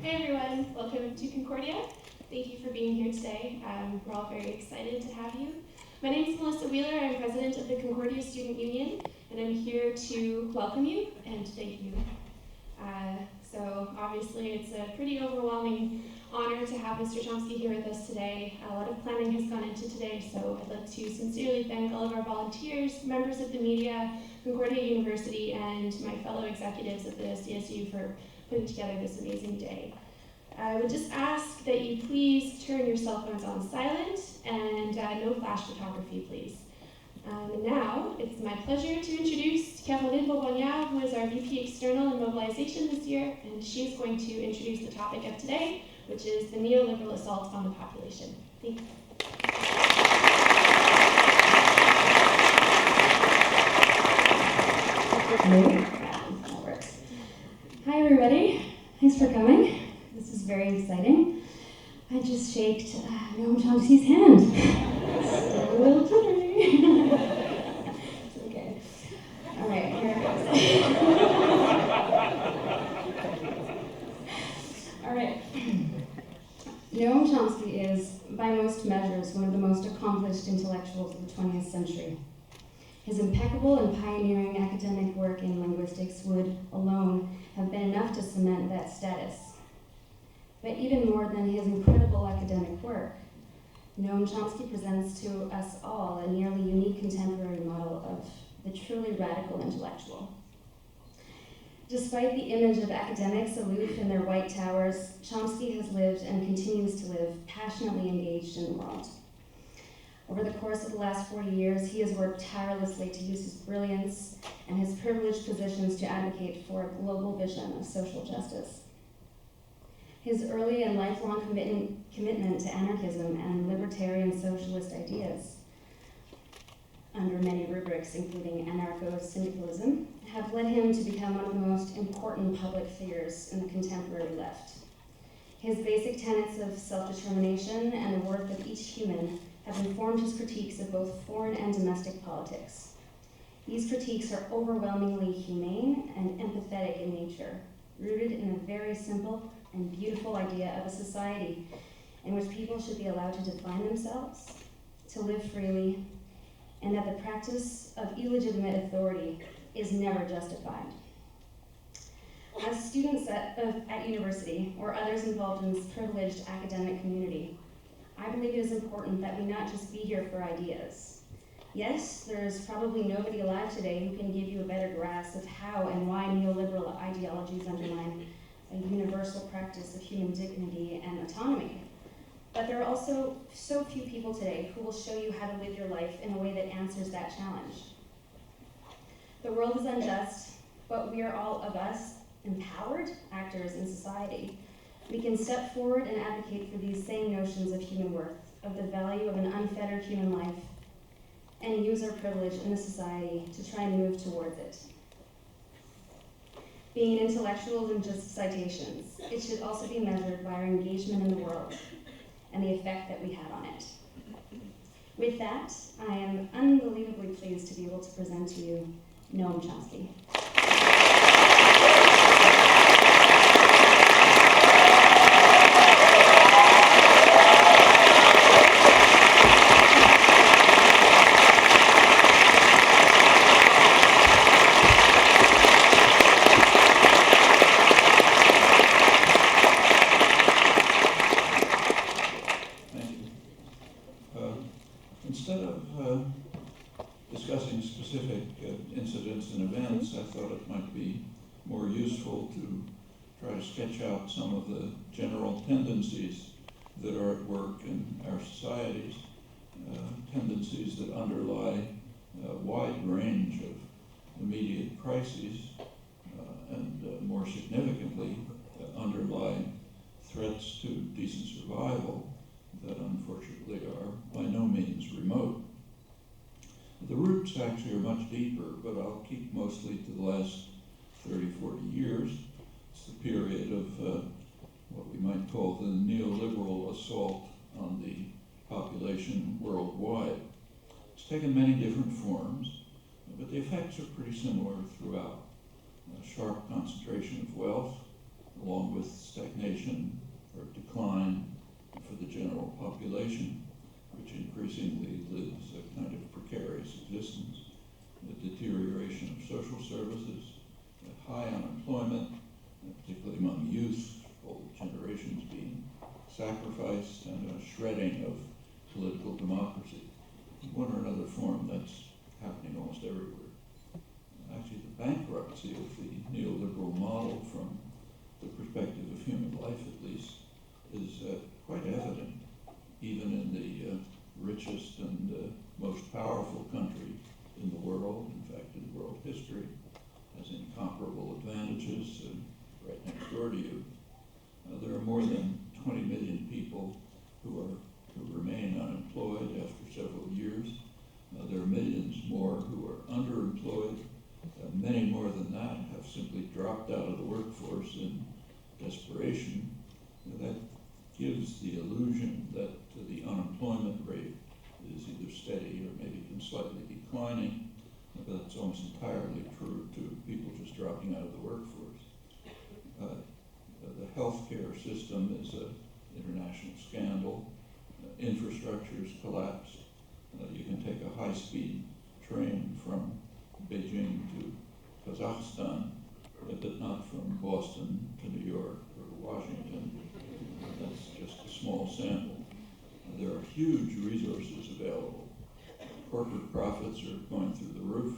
Hey everyone, welcome to Concordia. Thank you for being here today. We're all very excited to have you. My name is Melissa Wheeler. I'm president of the Concordia Student Union, and I'm here to welcome you and thank you. So obviously it's a pretty overwhelming honor to have Mr. Chomsky here with us today. A lot of planning has gone into today, so I'd like to sincerely thank all of our volunteers, members of the media, Concordia University, and my fellow executives at the CSU for putting together this amazing day. I would just ask that you please turn your cell phones on silent and no flash photography, please. And now, it's my pleasure to introduce Caroline Bourbonniere, who is our VP External and Moblization this year, and she's going to introduce the topic of today, which is the neoliberal assault on the population. Thank you. That works. Hi, everybody. Thanks for coming. This is very exciting. I just shaked Noam Chomsky's hand. Still a little jittery. It's okay. All right, here it goes. All right. Noam Chomsky is, by most measures, one of the most accomplished intellectuals of the 20th century. His impeccable and pioneering academic work in linguistics would alone have been enough to cement that status. But even more than his incredible academic work, Noam Chomsky presents to us all a nearly unique contemporary model of the truly radical intellectual. Despite the image of academics aloof in their white towers, Chomsky has lived and continues to live passionately engaged in the world. Over the course of the last 40 years, he has worked tirelessly to use his brilliance and his privileged positions to advocate for a global vision of social justice. His early and lifelong commitment to anarchism and libertarian socialist ideas, under many rubrics including anarcho-syndicalism, have led him to become one of the most important public figures in the contemporary left. His basic tenets of self-determination and the worth of each human have informed his critiques of both foreign and domestic politics. These critiques are overwhelmingly humane and empathetic in nature, rooted in a very simple and beautiful idea of a society in which people should be allowed to define themselves, to live freely, and that the practice of illegitimate authority is never justified. As students at university or others involved in this privileged academic community, I believe it is important that we not just be here for ideas. Yes, there's probably nobody alive today who can give you a better grasp of how and why neoliberal ideologies undermine a universal practice of human dignity and autonomy. But there are also so few people today who will show you how to live your life in a way that answers that challenge. The world is unjust, but we are all of us empowered actors in society. We can step forward and advocate for these same notions of human worth, of the value of an unfettered human life, and use our privilege in the society to try and move towards it. Being an intellectual isn't just citations. It should also be measured by our engagement in the world and the effect that we have on it. With that, I am unbelievably pleased to be able to present to you Noam Chomsky. Discussing specific incidents and events, I thought it might be more useful to try to sketch out some of the general tendencies that are at work in our societies, tendencies that underlie a wide range of immediate crises, and more significantly, underlie threats to decent survival that unfortunately are by no means remote. The roots actually are much deeper, but I'll keep mostly to the last 30, 40 years. It's the period of what we might call the neoliberal assault on the population worldwide. It's taken many different forms, but the effects are pretty similar throughout. A sharp concentration of wealth, along with stagnation or decline for the general population, which increasingly lives a kind of precarious existence, the deterioration of social services, high unemployment, particularly among youth, whole generations being sacrificed, and a shredding of political democracy. In one or another form, that's happening almost everywhere. Actually, the bankruptcy of the neoliberal model, from the perspective of human life at least, is quite evident, even in the richest and most powerful country in the world, in fact, in world history, has incomparable advantages right next door to you. There are more than 20 million people who remain unemployed after several years. There are millions more who are underemployed. Many more than that have simply dropped out of the workforce in desperation. That gives the illusion that the unemployment rate is either steady or maybe even slightly declining, but that's almost entirely true to people just dropping out of the workforce. The healthcare system is an international scandal. Infrastructure's collapsed. You can take a high-speed train from Beijing to Kazakhstan, but not from Boston to New York or to Washington. That's just a small sample. There are huge resources available. Corporate profits are going through the roof.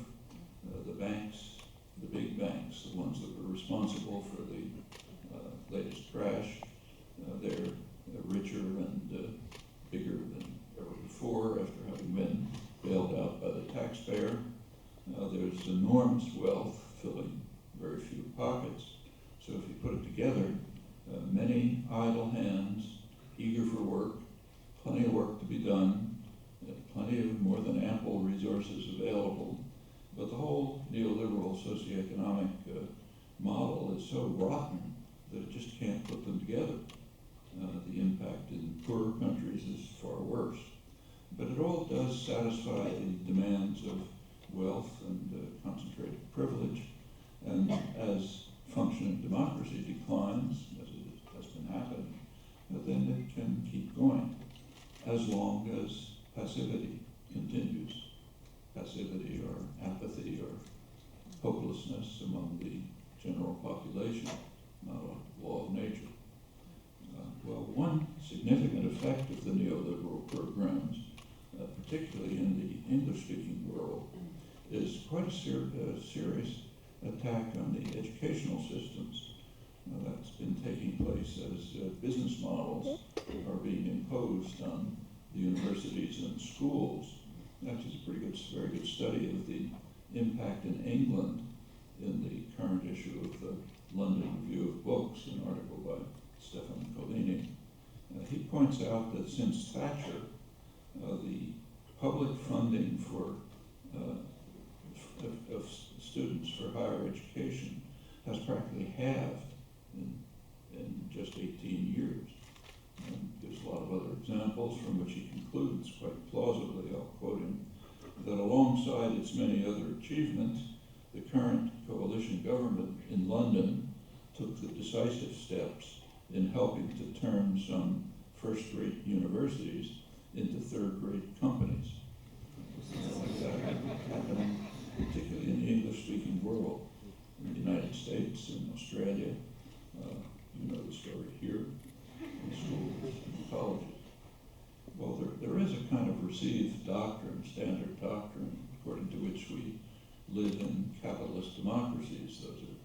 The banks, the big banks, the ones that were responsible for the latest crash, they're richer and bigger than ever before after having been bailed out by the taxpayer. There's enormous wealth filling very few pockets. So if you put it together, many idle hands, eager for work, plenty of work to be done, plenty of more than ample resources available. But the whole neoliberal socioeconomic model is so rotten that it just can't put them together. The impact in poorer countries is far worse. But it all does satisfy the demands of wealth and concentrated privilege. And as functioning democracy declines, as it has been happening, then it can keep going as long as passivity continues. Passivity or apathy or hopelessness among the general population, not a law of nature. Well, one significant effect of the neoliberal programs, particularly in the English-speaking world, is quite a serious attack on the educational systems. That's been taking place as business models are being imposed on the universities and schools. That's a very good study of the impact in England in the current issue of the London Review of Books, an article by Stefan Collini. He points out that since Thatcher, the public funding of students for higher education has practically halved in just 18 years. And gives a lot of other examples from which he concludes quite plausibly, I'll quote him, that alongside its many other achievements, the current coalition government in London took the decisive steps in helping to turn some first-rate universities into third-rate companies. Like that happening particularly in the English-speaking world, in the United States, in Australia. You know the story here, in schools, in colleges. Well, there is a kind of received doctrine, standard doctrine, according to which we live in capitalist democracies. Those are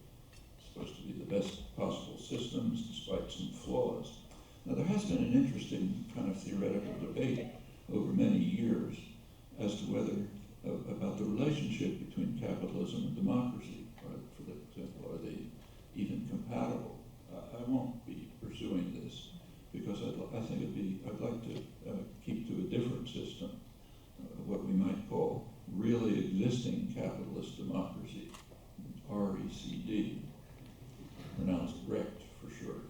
supposed to be the best possible systems, despite some flaws. Now, there has been an interesting kind of theoretical debate over many years as to whether, about the relationship between capitalism and democracy. For example, are they even compatible? I won't be pursuing this because I'd like to keep to a different system, what we might call really existing capitalist democracy, RECD, pronounced wrecked for short.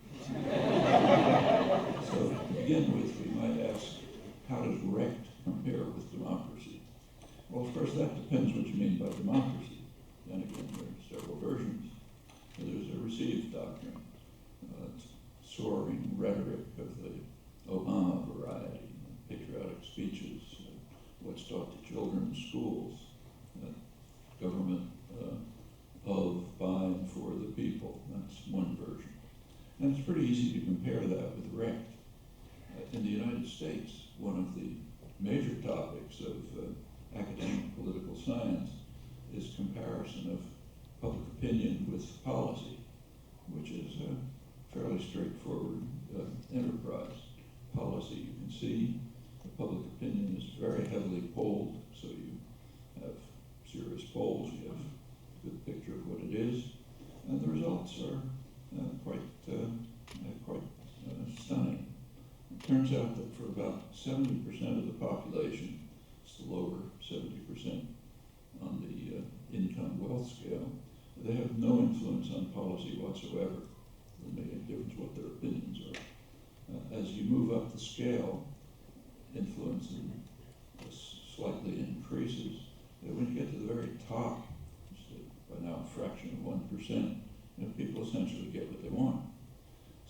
So to begin with, we might ask, how does wrecked compare with democracy? Well, of course, that depends what you mean by democracy. Then again, there are several versions. There's a received doctrine. poll. That's one version. And it's pretty easy to compare that with RECT. In the United States, one of the major topics of academic political science is comparison of public opinion with policy, which is a fairly straightforward enterprise. Policy, you can see, the public opinion is very heavily polled, so you have serious polls, you have a good picture of what it is, and the results are quite stunning. It turns out that for about 70% of the population, it's the lower 70% on the income wealth scale, they have no influence on policy whatsoever. It doesn't make any difference what their opinions are. As you move up the scale, influence slightly increases. When you get to the very top, by now a fraction of 1%, people essentially get what they want.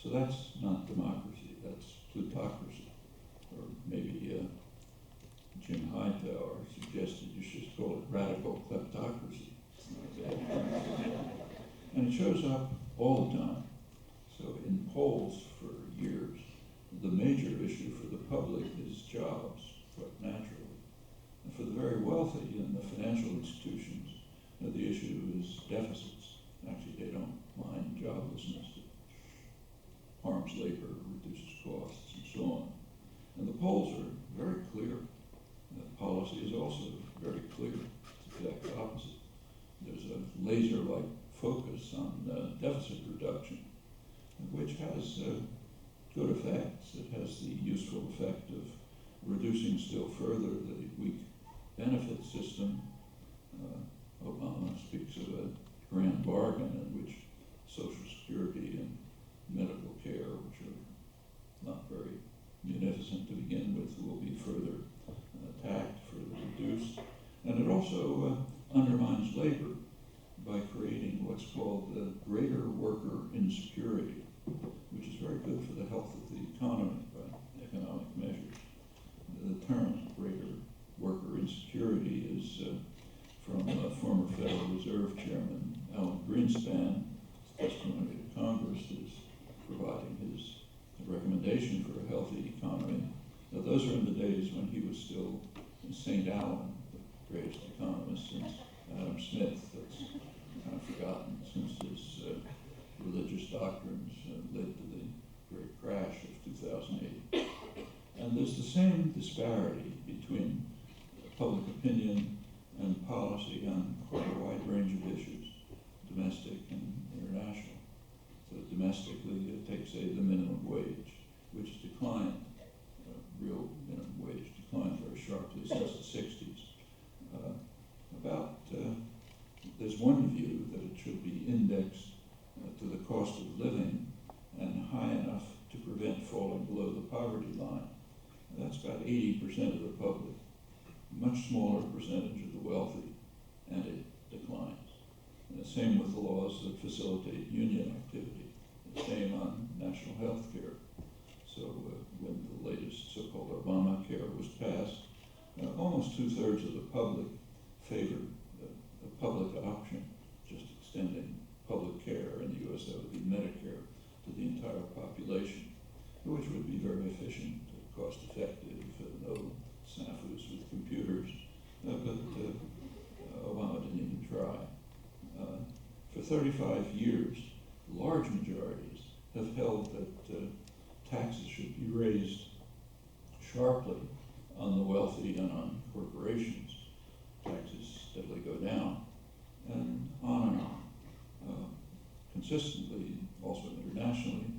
So that's not democracy, that's plutocracy. Or maybe Jim Hightower suggested you should call it radical kleptocracy. And it shows up all the time. So in polls for years, the major issue for the public is jobs, quite naturally. And for the very wealthy in the financial institutions, the issue is deficits. Actually, they don't mind joblessness. It harms labor, reduces costs, and so on. And the polls are very clear. Policy is also very clear. It's the exact opposite. There's a laser-like focus on deficit reduction, which has good effects. It has the useful effect of reducing still further the weak benefit system. Obama speaks of a grand bargain in which Social Security and medical care, which are not very munificent to begin with, will be further attacked, further reduced. And it also undermines labor by creating what's called greater worker insecurity, which is very good for the health of the economy by economic measures. The term greater worker insecurity is from former Federal Reserve Chairman Alan Greenspan's testimony to Congress that is providing his recommendation for a healthy economy. Now, those are in the days when he was still in St. Allen, the greatest economist since Adam Smith. That's kind of forgotten since his religious doctrines led to the great crash of 2008. And there's the same disparity between public opinion and policy on quite a wide range of issues, domestic and international. So domestically, it takes, say, the minimum wage, which declined, real minimum wage declined very sharply since the 60s. There's one view that it should be indexed to the cost of living and high enough to prevent falling below the poverty line. And that's about 80% of the public, much smaller percentage of the wealthy, and it declines. And the same with the laws that facilitate union activity, the same on national health care. So when the latest so-called Obamacare was passed, almost 2/3 of the public favored a public option, just extending public care in the U.S., that would be Medicare, to the entire population, which would be very efficient, cost-effective, no snafus with computers, but Obama didn't even try. For 35 years, large majorities have held that taxes should be raised sharply on the wealthy and on corporations. Taxes steadily go down, and on. Consistently, also internationally,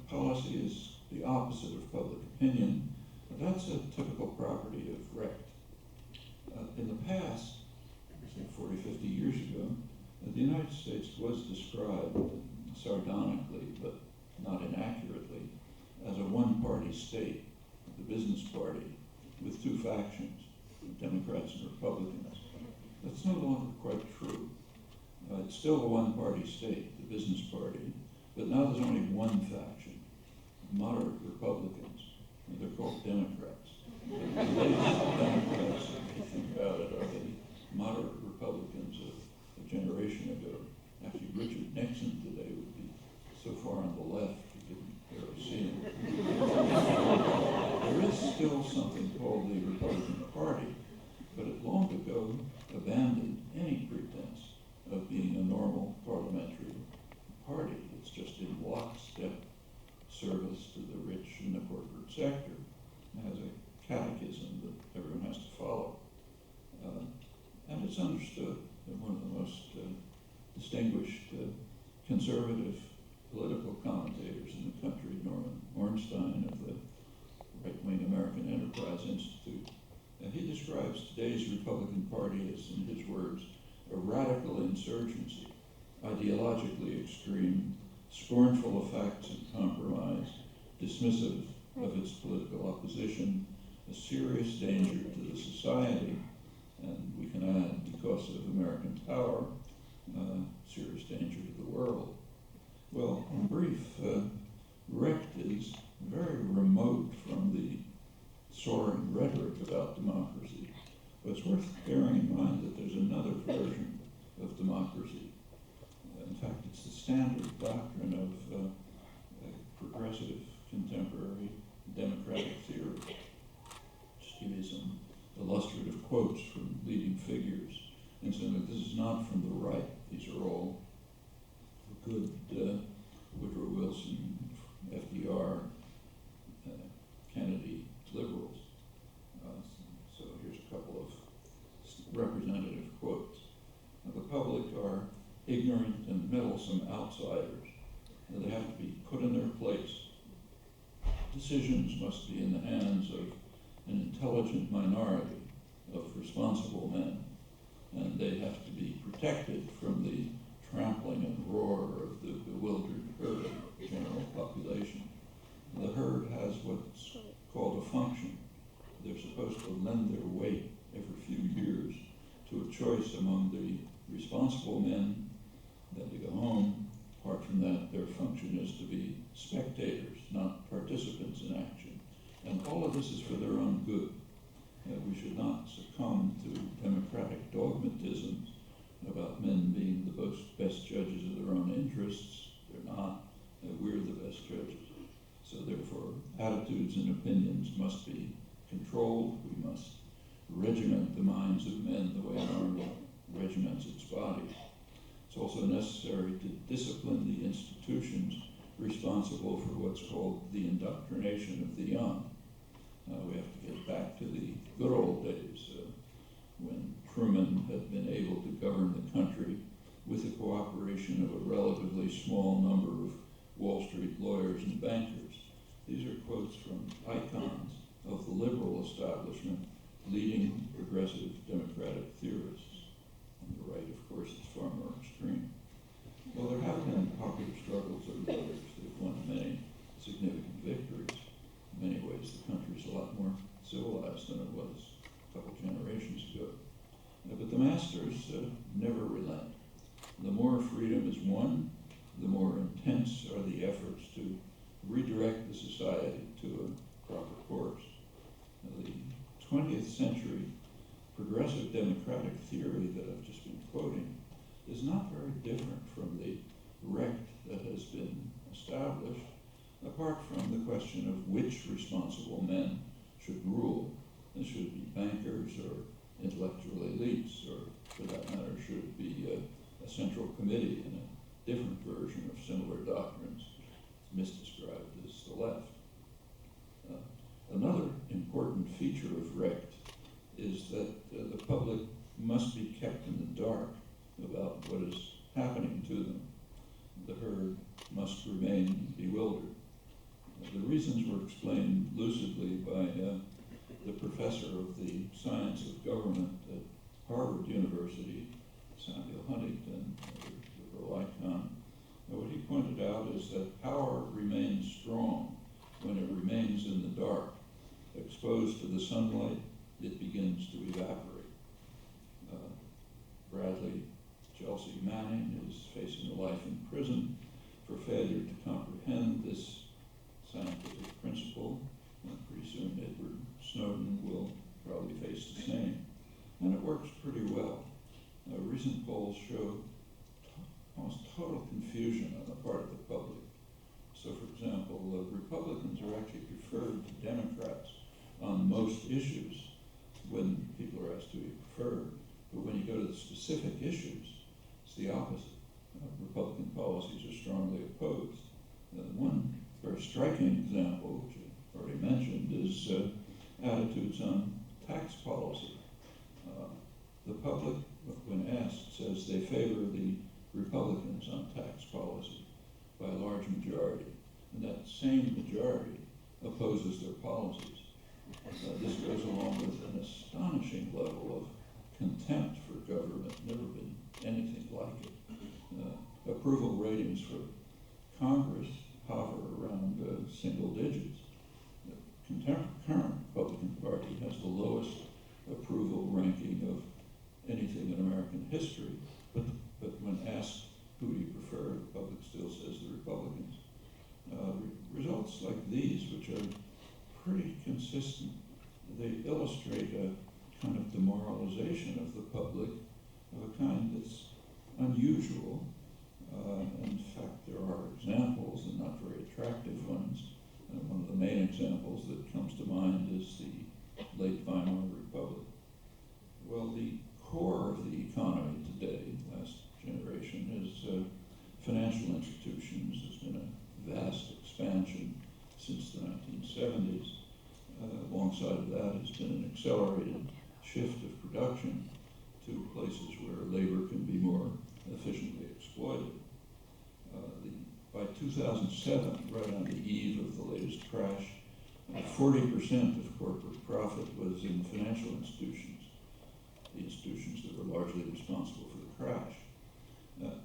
policy is the opposite of public opinion. That's a typical property of RECT. In the past, say 40, 50 years ago, the United States was described sardonically, but not inaccurately, as a one-party state, the business party, with two factions, Democrats and Republicans. That's no longer quite true. It's still a one-party state, the business party, but now there's only one faction, moderate Republicans, and they're called Democrats. The latest Democrats, if you think about it, are the moderate Republicans of a generation ago. Actually, Richard Nixon today would be so far on the left you couldn't barely see him. There is still something called the Republican Party, but it long ago abandoned any pretense of being a normal parliamentary party. It's just in lockstep service to the rich and the corporate sector. It has a catechism that everyone has to follow. And it's understood that one of the most distinguished conservative political commentators in the country, Norman Ornstein of the right-wing American Enterprise Institute, and he describes today's Republican Party as, in his words, a radical insurgency, ideologically extreme, scornful of facts and compromise, dismissive of its political opposition, a serious danger to the society, and we can add, because of American power, serious danger to the world. Well, in brief, Recht is very remote from the soaring rhetoric about democracy, but it's worth bearing in mind that there's another version of democracy. In fact, it's the standard doctrine of progressive contemporary democratic theory. Just give you some illustrative quotes from leading figures. Incidentally, this is not from the right. These are all good Woodrow Wilson, FDR, Kennedy liberals. So here's a couple of representative quotes. The public are ignorant and meddlesome outsiders. They have to be put in their place. Decisions must be in the hands of an intelligent minority of responsible men, and they have to be protected from the trampling and roar of the bewildered herd, general population. The herd has what's called a function. They're supposed to lend their weight every few years to a choice among the responsible men, then to go home. Apart from that, their function is to be spectators, not participants in action. And all of this is for their own good. We should not succumb to democratic dogmatisms about men being the best judges of their own interests. They're not. We're the best judges. So therefore, attitudes and opinions must be controlled. We must regiment the minds of men the way an army regiments its bodies. It's also necessary to discipline the institutions responsible for what's called the indoctrination of the young. We have to get back to the good old days when Truman had been able to govern the country with the cooperation of a relatively small number of Wall Street lawyers and bankers. These are quotes from icons of the liberal establishment, leading progressive democratic theorists. On the right, of course, it's far more extreme. Well, there have been popular struggles over the years. They've won many significant victories. In many ways, the country's a lot more civilized than it was a couple generations ago. But the masters never relent. The more freedom is won, the more intense are the efforts to redirect the society to a proper course. The 20th century progressive democratic theory that I've just been quoting is not very different from the Recht that has been established, apart from the question of which responsible men should rule. And should it be bankers or intellectual elites, or for that matter, should it be a central committee in a different version of similar doctrines, misdescribed as the left. Another important feature of Recht is that the public must be kept in the dark about what is happening to them. The herd must remain bewildered. The reasons were explained lucidly by the professor of the science of government at Harvard University, Samuel Huntington, a liberal icon. What he pointed out is that power remains strong when it remains in the dark. Exposed to the sunlight, it begins to evaporate. Bradley Chelsea Manning is facing a life in prison for failure to comprehend this scientific principle. Pretty soon Edward Snowden will probably face the same. And it works pretty well. Recent polls show almost preferred to Democrats on most issues when people are asked who you prefer. But when you go to the specific issues, it's the opposite. Republican policies are strongly opposed. One very striking example, which I already mentioned, is attitudes on tax policy. The public, when asked, says they favor the Republicans on tax policy by a large majority, and that same majority opposes their policies. This goes along with an astonishing level of contempt for government, never been anything like it. Approval ratings for Congress hover around single digits. The current Republican Party has the lowest approval ranking of anything in American history, but when asked who do you prefer, the public still says the Republicans. Results like these, which are pretty consistent, they illustrate a kind of demoralization of the public of a kind that's unusual. In fact, there are examples, and not very attractive ones. One of the main examples that comes to mind is the late Weimar Republic. Well, the core of the economy today, last generation, is financial institutions. There's been a vast expansion since the 1970s. Alongside of that has been an accelerated shift of production to places where labor can be more efficiently exploited. By 2007, right on the eve of the latest crash, 40% of corporate profit was in financial institutions, the institutions that were largely responsible for the crash.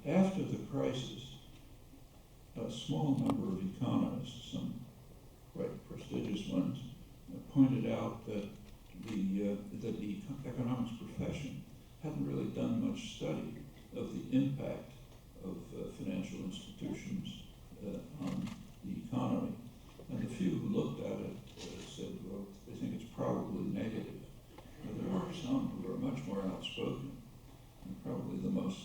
After the crisis, a small number of economists, some quite prestigious ones, pointed out that the economics profession hadn't really done much study of the impact of financial institutions on the economy. And the few who looked at it said, well, they think it's probably negative. Now, there are some who are much more outspoken, and probably the most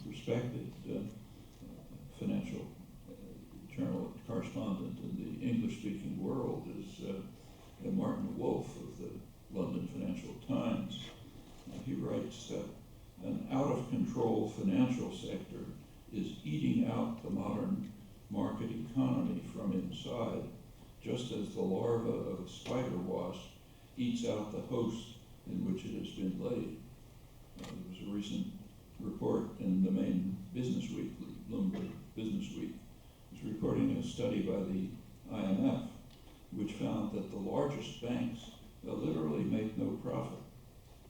respected financial journal correspondent in the English-speaking world is Martin Wolf of the London Financial Times. He writes that an out-of-control financial sector is eating out the modern market economy from inside, just as the larva of a spider wasp eats out the host in which it has been laid. There was a recent report in the main business weekly, Bloomberg Business Week, was reporting a study by the IMF, which found that the largest banks literally make no profit.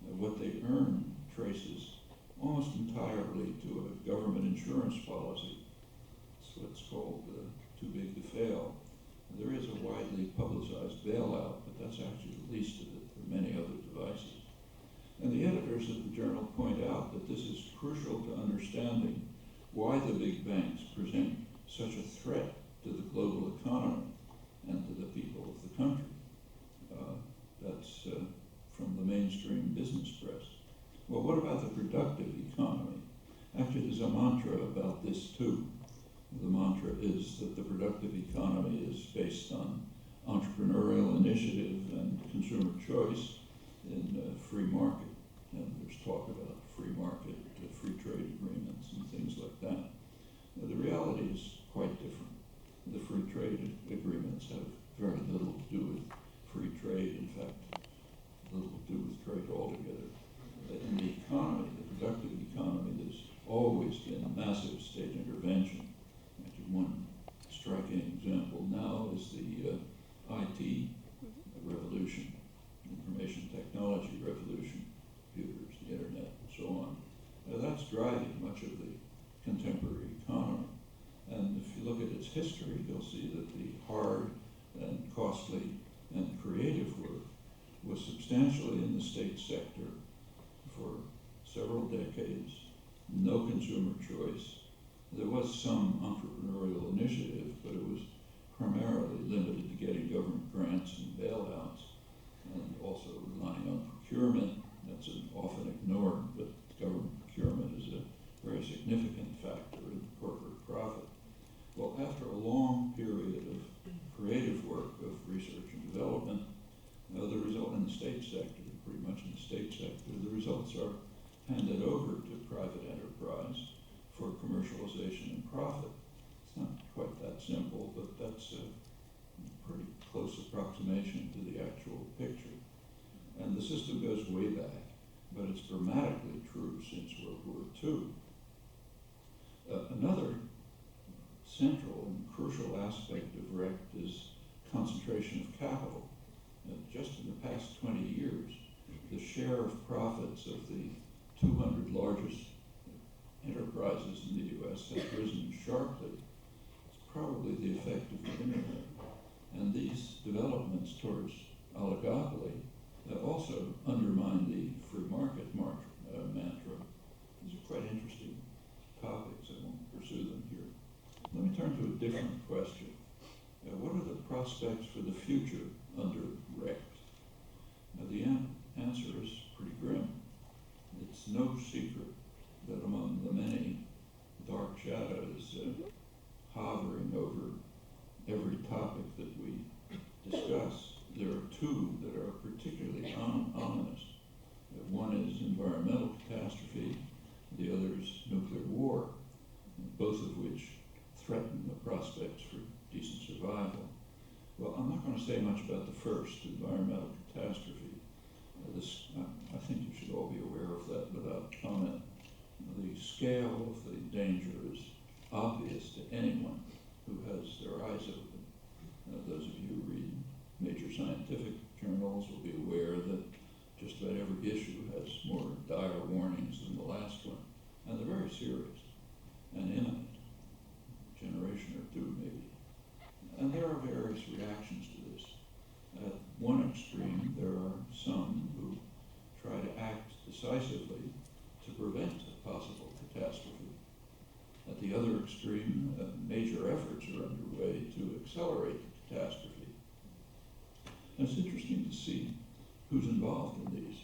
What they earn traces almost entirely to a government insurance policy. It's what's called too big to fail. There is a widely publicized bailout, but that's actually the least of it. There are many other devices. And the editors of the journal point out that this is crucial to understanding why the big banks present such a threat to the global economy and to the people of the country. That's from the mainstream business press. Well, what about the productive economy? Actually, there's a mantra about this too. The mantra is that the productive economy is based on entrepreneurial initiative and consumer choice in a free market. And there's talk about free market, free trade agreements and things like that. Now, the reality is quite different. The free trade agreements have very little to do with free trade. In fact, little to do with trade altogether. In the economy, the productive economy, there's always been massive state intervention. Actually, one striking example now is the IT revolution, information technology revolution, computers, the internet, and so on. Now, that's driving much of the contemporary economy. And if you look at its history, you'll see that the hard and costly and creative work was substantially in the state sector for several decades, no consumer choice. There was some entrepreneurial initiative, but it was primarily limited to getting government grants and bailouts, and also relying on procurement. That's often ignored, but government procurement is a very significant factor in corporate profit. Well, after a long period of creative central and crucial aspect of RECT is concentration of capital. Just in the past 20 years, the share of profits of the 200 largest enterprises in the U.S. has risen sharply. It's probably the effect of the internet. And these developments towards oligopoly also undermine the free market mantra. These are quite interesting topics. I won't pursue them here. Let me turn to a different question. What are the prospects for the future under RECT? Now, the answer is pretty grim. It's no secret that among the many dark shadows hovering over every topic that we discuss, there are two that are particularly ominous. One is environmental catastrophe, the other is nuclear war, both of which threaten the prospects for decent survival. Well, I'm not going to say much about the first, environmental catastrophe. I think you should all be aware of that without comment. The scale of the danger is obvious to anyone who has their eyes open. Those of you who read major scientific journals will be aware that just about every issue has more dire warnings than the last one. And they're very serious and imminent, a generation or two maybe. And there are various reactions to this. At one extreme, there are some who try to act decisively to prevent a possible catastrophe. At the other extreme, major efforts are underway to accelerate the catastrophe. And it's interesting to see who's involved in these.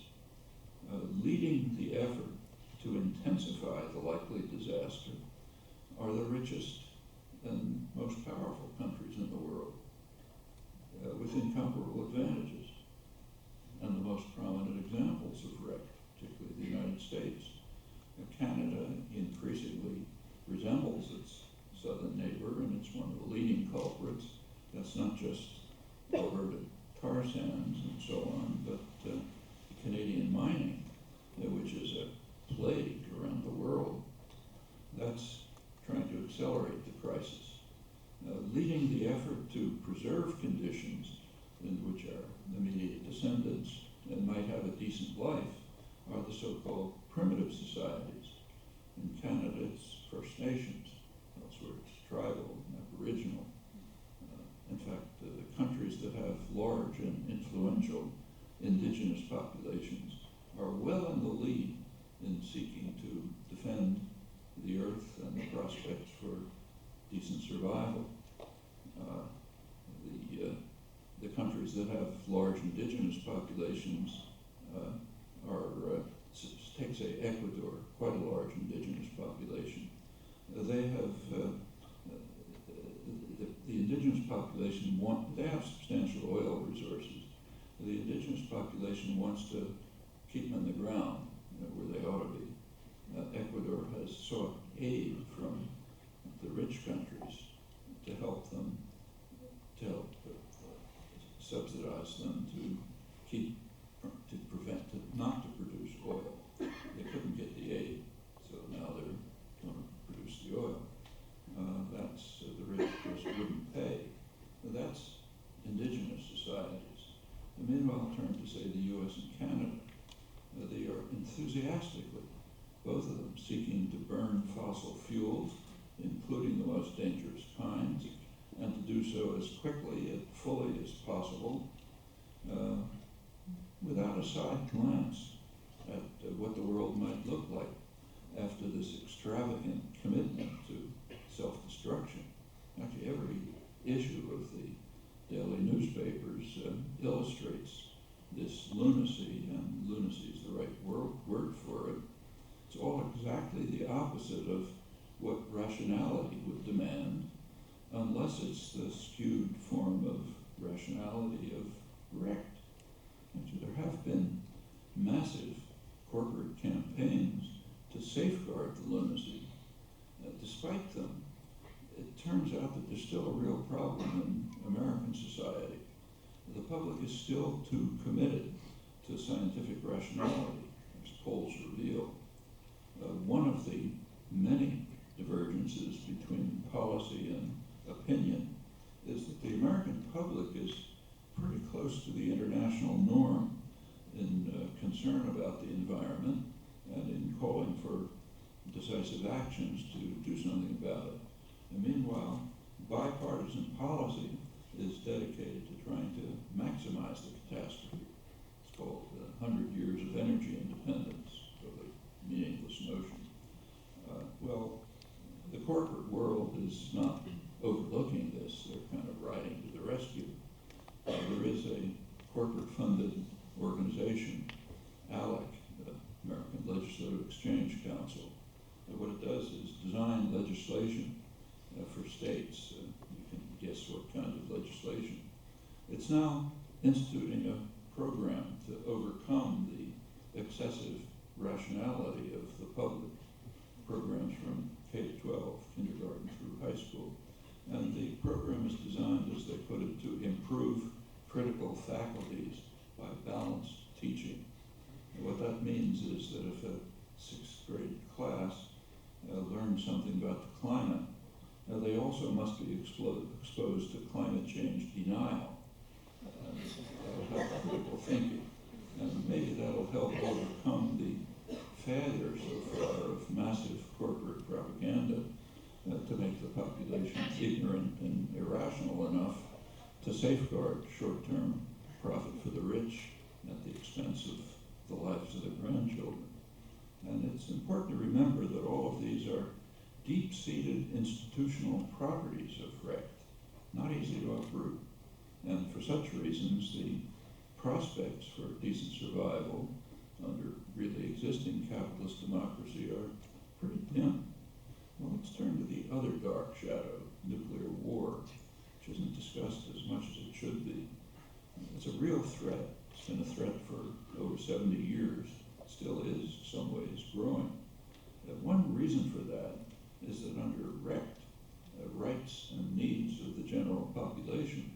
Leading the effort to intensify the likely disaster are the richest and most powerful countries in the world, with incomparable advantages. And the most prominent examples of RECT, particularly the United States. Canada increasingly resembles its southern neighbor, and it's one of the leading culprits. That's not just Alberta tar sands and so on, but Canadian mining, which is a plague around the world. That's trying to accelerate the crisis. Leading the effort to preserve conditions in which our immediate descendants might have a decent life are the so-called primitive societies. In Canada, it's First Nations. Elsewhere, it's tribal and aboriginal. In fact, the countries that have large and influential indigenous populations are well in the lead in seeking to defend the earth and the prospects for decent survival. The countries that have large indigenous populations take, say, Ecuador, quite a large indigenous population. They have the indigenous population they have substantial oil resources. The indigenous population wants to keep them in the ground where they ought to be. Ecuador has sought aid from the rich countries to help them, subsidize them to prevent, not to produce oil. They couldn't get the aid, so now they're going to produce the oil. That's the rich just wouldn't pay. That's indigenous societies. And meanwhile, turn to, say, the U.S. and Canada. They are enthusiastically, both of them, seeking to burn fossil fuels, including the most dangerous kinds, and to do so as quickly and fully as possible, without a side glance at what the world might look like after this extravagant commitment to self-destruction. Actually, every issue of the daily newspapers illustrates this lunacy, and lunacy is the right word for it. It's all exactly the opposite of what rationality would demand, unless it's the skewed form of rationality of RECT. Actually, there have been massive corporate campaigns to safeguard the lunacy. Despite them, it turns out that there's still a real problem in American society. The public is still too committed to scientific rationality, as polls reveal. One of the many divergent differences between policy and opinion is that the American public is pretty close to the international norm in concern about the environment and in calling for decisive actions to do something about it. And meanwhile, bipartisan policy is dedicated to trying to maximize the catastrophe. It's called 100 Years of Energy Independence, so a meaningless notion. Well, the corporate world is not overlooking this. They're kind of riding to the rescue. There is a corporate-funded organization, ALEC, the American Legislative Exchange Council. And what it does is design legislation for states. You can guess what kind of legislation. It's now instituting a program to overcome the excessive rationality of the public. Programs from K-12, kindergarten through high school. And the program is designed, as they put it, to improve critical faculties by balanced teaching. And what that means is that if a sixth grade class learns something about the climate, they also must be exposed to climate change denial. That'll help critical thinking. And maybe that'll help overcome the failure so far of massive corporate propaganda to make the population ignorant and irrational enough to safeguard short-term profit for the rich at the expense of the lives of their grandchildren. And it's important to remember that all of these are deep-seated institutional properties of RECT, not easy to uproot. And for such reasons, the prospects for decent survival under really existing capitalist democracy are pretty dim. Well, let's turn to the other dark shadow, nuclear war, which isn't discussed as much as it should be. It's a real threat. It's been a threat for over 70 years. It still is, in some ways, growing. One reason for that is that under RECT, rights and needs of the general population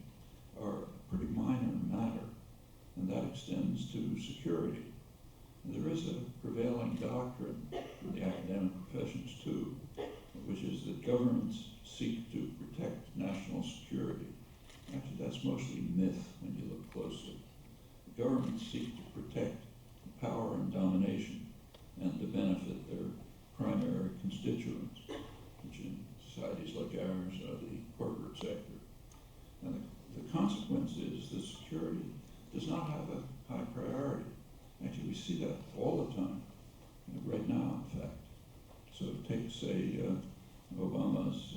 are a pretty minor matter, and that extends to security. There is a prevailing doctrine in the academic professions too, which is that governments seek to protect national security. Actually, that's mostly myth when you look closely. Governments seek to protect power and domination and to benefit their primary constituents, which in societies like ours are the corporate sector. And the consequence is that security does not have a high priority. Actually, we see that all the time, right now, in fact. So take, say, Obama's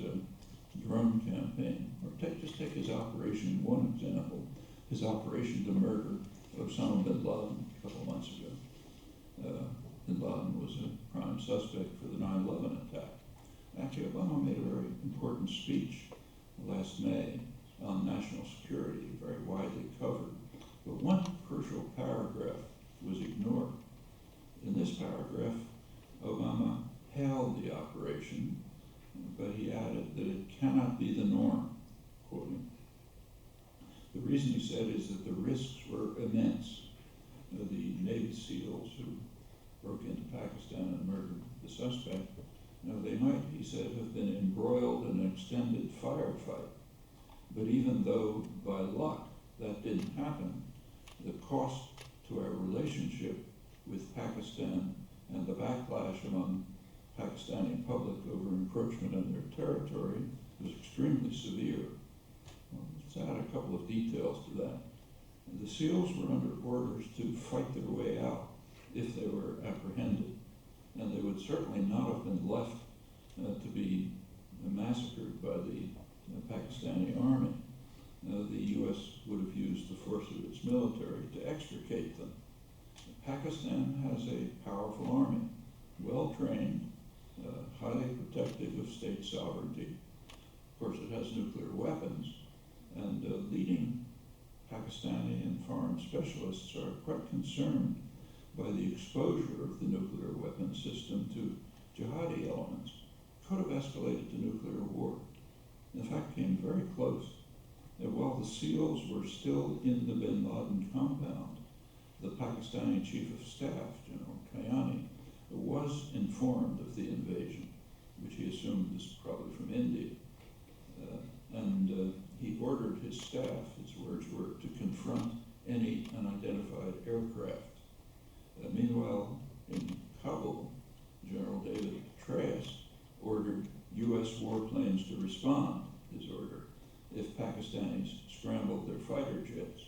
drone campaign, or just take his operation, one example, his operation to murder Osama bin Laden a couple months ago. Bin Laden was a prime suspect for the 9/11 attack. Actually, Obama made a very important speech last May on national security, very widely covered. But one crucial paragraph was ignored. In this paragraph, Obama hailed the operation, but he added that it cannot be the norm, quoting. The reason he said is that the risks were immense. The Navy SEALs who broke into Pakistan and murdered the suspect, they might, he said, have been embroiled in an extended firefight. But even though by luck that didn't happen, the cost to our relationship with Pakistan and the backlash among Pakistani public over encroachment on their territory was extremely severe. Well, let's add a couple of details to that. The SEALs were under orders to fight their way out if they were apprehended, and they would certainly not have been left to be massacred by the Pakistani army. The U.S. would have used the force of its military to extricate them. Pakistan has a powerful army, well-trained, highly protective of state sovereignty. Of course, it has nuclear weapons, and leading Pakistani and foreign specialists are quite concerned by the exposure of the nuclear weapons system to jihadi elements. Could have escalated to nuclear war. In fact, came very close. And while the SEALs were still in the bin Laden compound, the Pakistani Chief of Staff, General Kayani, was informed of the invasion which he assumed was probably from India. And he ordered his staff, his words were, to confront any unidentified aircraft. Meanwhile, in Kabul, General David Petraeus ordered U.S. warplanes to respond, his order, if Pakistanis scrambled their fighter jets.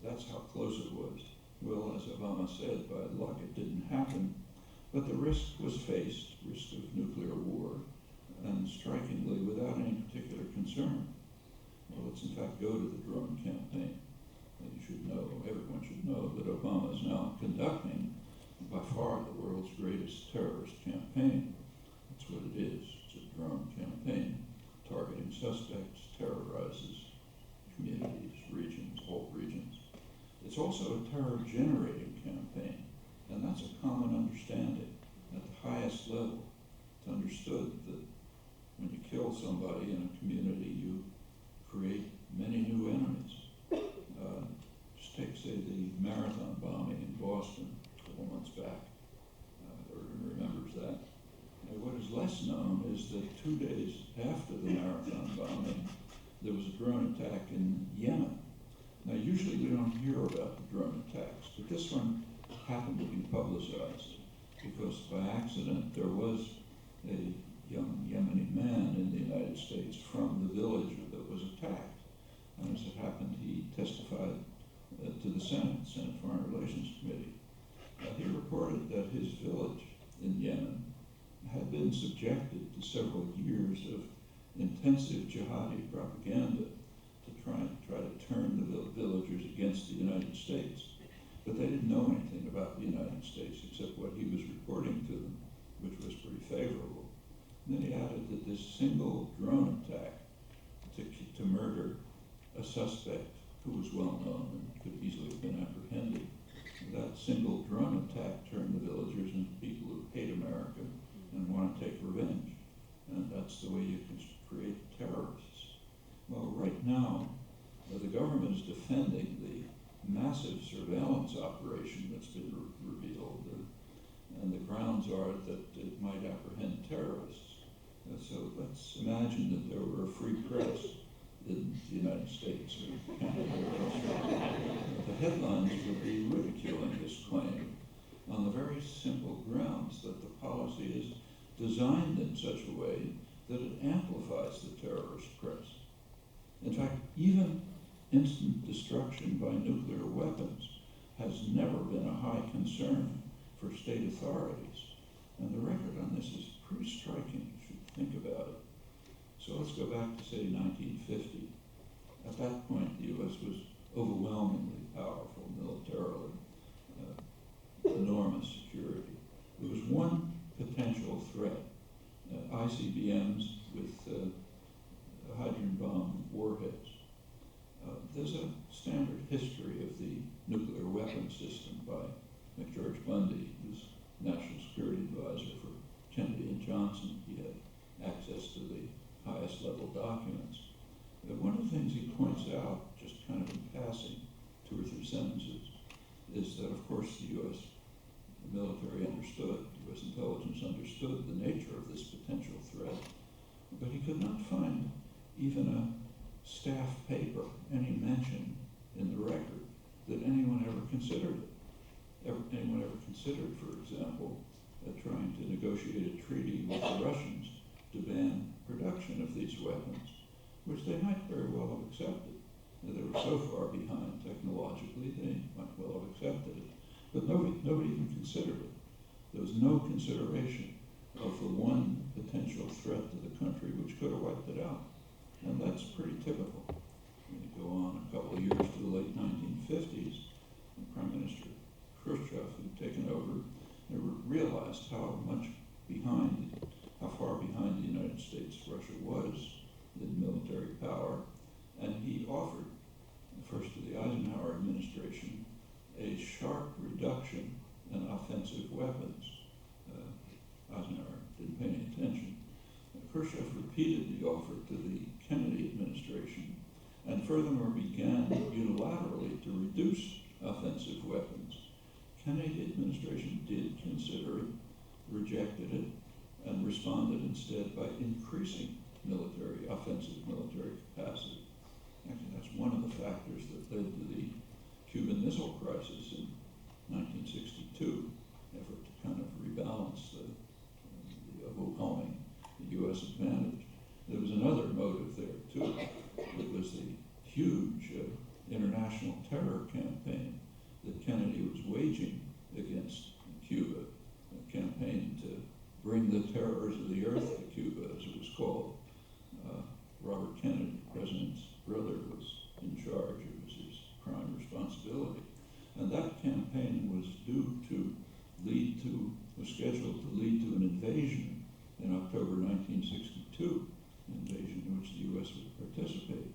That's how close it was. Well, as Obama said, by luck it didn't happen, but the risk was faced, risk of nuclear war, and strikingly without any particular concern. Well, let's in fact go to the drone campaign. You should know, everyone should know, that Obama is now conducting by far the world's greatest terrorist campaign. That's what it is. It's a drone campaign targeting suspects, terrorizes communities, regions, whole regions. It's also a terror-generating campaign, and that's a common understanding at the highest level. It's understood that when you kill somebody in a community, you create many new enemies. Just take, say, the marathon bombing in Boston a couple months back. Everyone remembers that. And what is less known is that 2 days after the marathon bombing, there was a drone attack in Yemen. Now, usually we don't hear about the drone attacks, but this one happened to be publicized because by accident there was a young Yemeni man in the United States from the village that was attacked. And as it happened, he testified to the Senate Foreign Relations Committee. He reported that his village in Yemen had been subjected to several years of intensive jihadi propaganda to try to turn the villagers against the United States. But they didn't know anything about the United States except what he was reporting to them, which was pretty favorable. And then he added that this single drone attack to murder a suspect who was well known and could easily have been apprehended, that single drone attack turned the villagers into people who hate America and want to take revenge. And that's the way you can create terrorists. Well, right now, the government is defending the massive surveillance operation that's been revealed, and the grounds are that it might apprehend terrorists. So let's imagine that there were a free press in the United States or Canada or Australia. The headlines would be ridiculing this claim on the very simple grounds that the policy is designed in such a way that it amplifies the terrorist press. In fact, even instant destruction by nuclear weapons has never been a high concern for state authorities. And the record on this is pretty striking. You should think about it. So let's go back to, say, 1950. At that point, the U.S. was overwhelmingly powerful militarily, enormous security. There was one potential threat, ICBMs with hydrogen bomb warheads. There's a standard history of the nuclear weapons system by McGeorge Bundy, who's National Security Advisor for Kennedy and Johnson. He had access to the highest level documents. But one of the things he points out, just kind of in passing, 2 or 3 sentences, is that of course the U.S. military understood, U.S. intelligence understood the nature of this potential threat, but he could not find even a staff paper, any mention in the record that anyone ever considered it. Anyone ever considered, for example, trying to negotiate a treaty with the Russians to ban production of these weapons, which they might very well have accepted. They were so far behind technologically, they might well have accepted it. But nobody even considered it. There was no consideration of the one potential threat to the country which could have wiped it out. And that's pretty typical. When you go on a couple of years to the late 1950s, Prime Minister Khrushchev, who'd taken over, realized how far behind the United States Russia was in military power, and he offered, first to the Eisenhower administration, a sharp reduction in offensive weapons. Eisenhower didn't pay any attention. Khrushchev repeated the offer to the Kennedy administration, and furthermore began unilaterally to reduce offensive weapons. Kennedy administration did consider it, rejected it, and responded instead by increasing offensive military capacity. Actually, that's one of the factors that led to the Cuban Missile Crisis in 1962, effort to kind of rebalance the overwhelming U.S. advantage. There was another motive there, too. It was the huge international terror campaign that Kennedy was waging against Cuba, a campaign to bring the terrors of the earth to Cuba, as it was called. Robert Kennedy, the president's brother, was in charge. It was his prime responsibility. And that campaign was scheduled to lead to an invasion in October 1962, an invasion in which the U.S. would participate.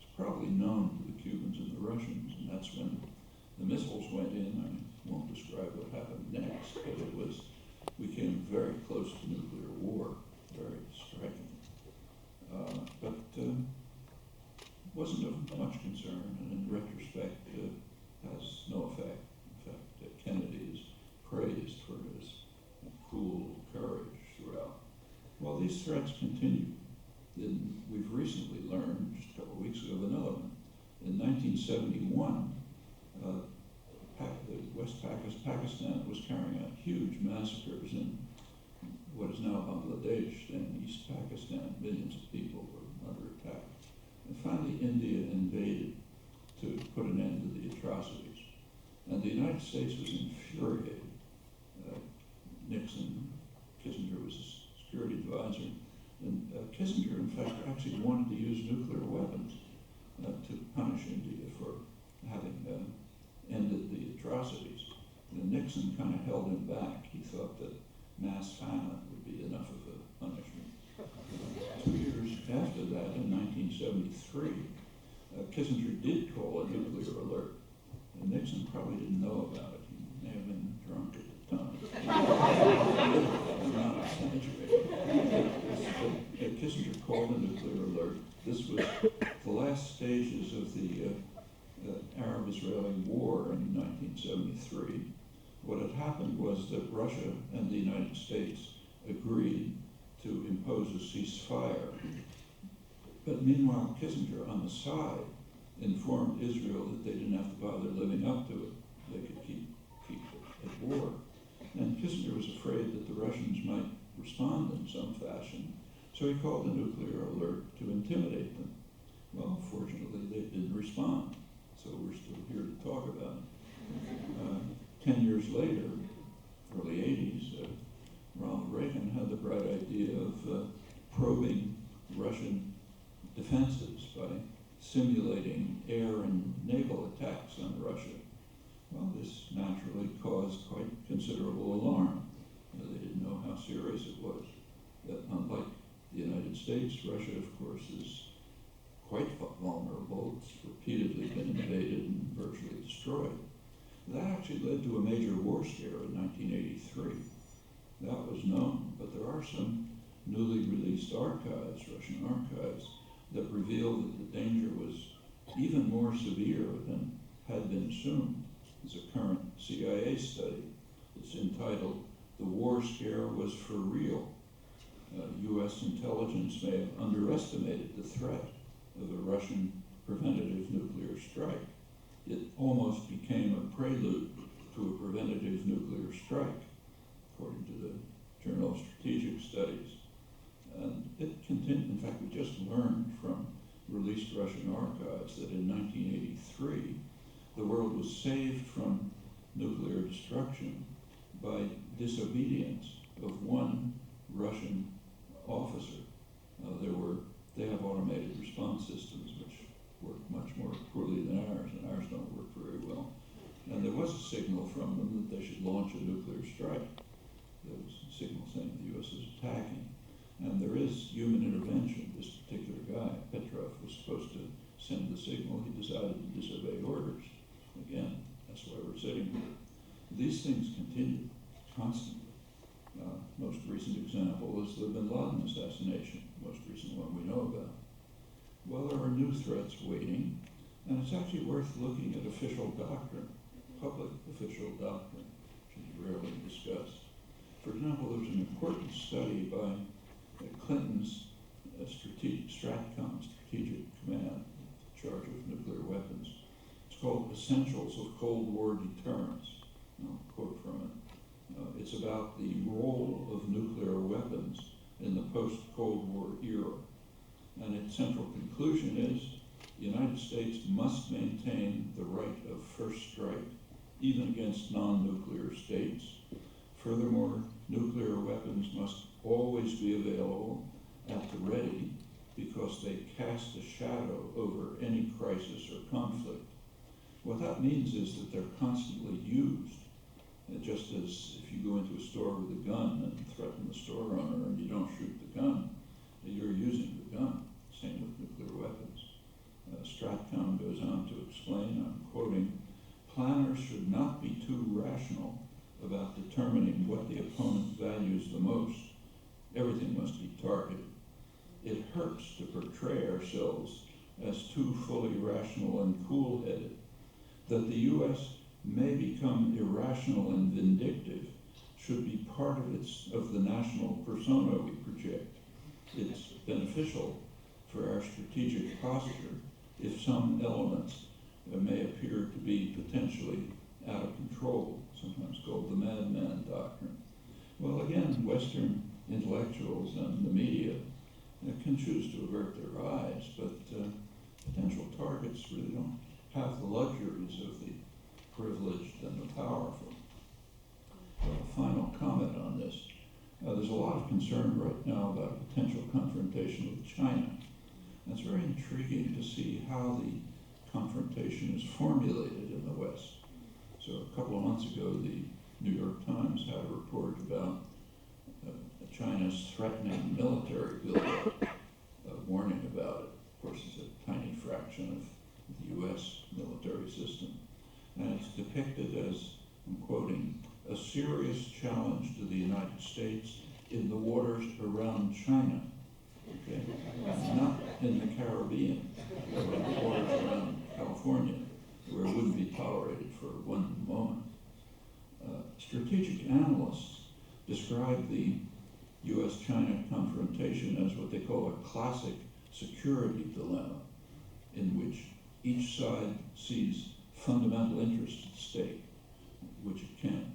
It's probably known to the Cubans and the Russians, and that's when the missiles went in. I won't describe what happened next, but we came very close to nuclear war, very striking. But wasn't of much concern, and in retrospect has no effect. In fact, Kennedy is praised for his cool courage throughout. Well, these threats continue. We've recently learned, just a couple of weeks ago, of another one. In 1971, Pakistan was carrying out huge massacres in what is now Bangladesh and East Pakistan. Millions of people were under attack. And finally, India invaded to put an end to the atrocities. And the United States was infuriated. Kissinger was a security advisor, and Kissinger, in fact, actually wanted to use nuclear weapons to punish India for having ended the atrocities. And Nixon kind of held him back. He thought that mass famine would be enough of a punishment. 2 years after that, in 1973, Kissinger did call a nuclear alert. And Nixon probably didn't know about it. He may have been drunk at the time. I'm not exaggerating. Kissinger called a nuclear alert. This was the last stages of the Arab-Israeli war in 1973. What had happened was that Russia and the United States agreed to impose a ceasefire. But meanwhile, Kissinger, on the side, informed Israel that they didn't have to bother living up to it. They could keep at war. And Kissinger was afraid that the Russians might respond in some fashion, so he called a nuclear alert to intimidate them. Well, fortunately, they didn't respond, so we're still here to talk about it. 10 years later, early 80s, Ronald Reagan had the bright idea of probing Russian defenses by simulating air and naval attacks on Russia. Well, this naturally caused quite considerable alarm. They didn't know how serious it was. That unlike the United States, Russia, of course, is quite vulnerable. It's repeatedly been invaded and virtually destroyed. That actually led to a major war scare in 1983. That was known, but there are some newly released archives, Russian archives, that reveal that the danger was even more severe than had been assumed. There's a current CIA study. It's entitled, "The War Scare Was for Real." U.S. intelligence may have underestimated the threat of a Russian preventative nuclear strike. It almost became a prelude to a preventative nuclear strike, according to the Journal of Strategic Studies. And it continued. In fact, we just learned from released Russian archives that in 1983, the world was saved from nuclear destruction by disobedience of one Russian officer. They have automated response systems which work much more poorly than ours, and ours don't work very well. And there was a signal from them that they should launch a nuclear strike. There was a signal saying the U.S. is attacking. And there is human intervention. This particular guy, Petrov, was supposed to send the signal. He decided to disobey orders. Again, that's why we're sitting here. These things continue constantly. Most recent example is the bin Laden assassination, most recent one we know about. Well, there are new threats waiting, and it's actually worth looking at official doctrine, public official doctrine, which is rarely discussed. For example, there was an important study by Clinton's Stratcom, Strategic Command, in charge of nuclear weapons. It's called Essentials of Cold War Deterrence. I'll quote from it. It's about the role of nuclear weapons in the post-Cold War era. And its central conclusion is the United States must maintain the right of first strike, even against non-nuclear states. Furthermore, nuclear weapons must always be available at the ready because they cast a shadow over any crisis or conflict. What that means is that they're constantly used. Just as if you go into a store with a gun and threaten the store owner and you don't shoot the gun, you're using the gun. Same with nuclear weapons. Stratcom goes on to explain, I'm quoting, planners should not be too rational about determining what the opponent values the most. Everything must be targeted. It hurts to portray ourselves as too fully rational and cool-headed. That the U.S. may become irrational and vindictive should be part of the national persona we project. It's beneficial for our strategic posture if some elements may appear to be potentially out of control, sometimes called the madman doctrine. Well, again, Western intellectuals and the media can choose to avert their eyes, but potential targets really don't have the luxuries of the privileged and the powerful. A final comment on this. There's a lot of concern right now about a potential confrontation with China. And it's very intriguing to see how the confrontation is formulated in the West. So a couple of months ago, the New York Times had a report about China's threatening military buildup, warning about it. Of course, it's a tiny fraction of the U.S. military system. And it's depicted as, I'm quoting, a serious challenge to the United States in the waters around China, okay? Not in the Caribbean, or in the waters around California, where it wouldn't be tolerated for one moment. Strategic analysts describe the U.S.-China confrontation as what they call a classic security dilemma, in which each side sees fundamental interests at stake, which it can't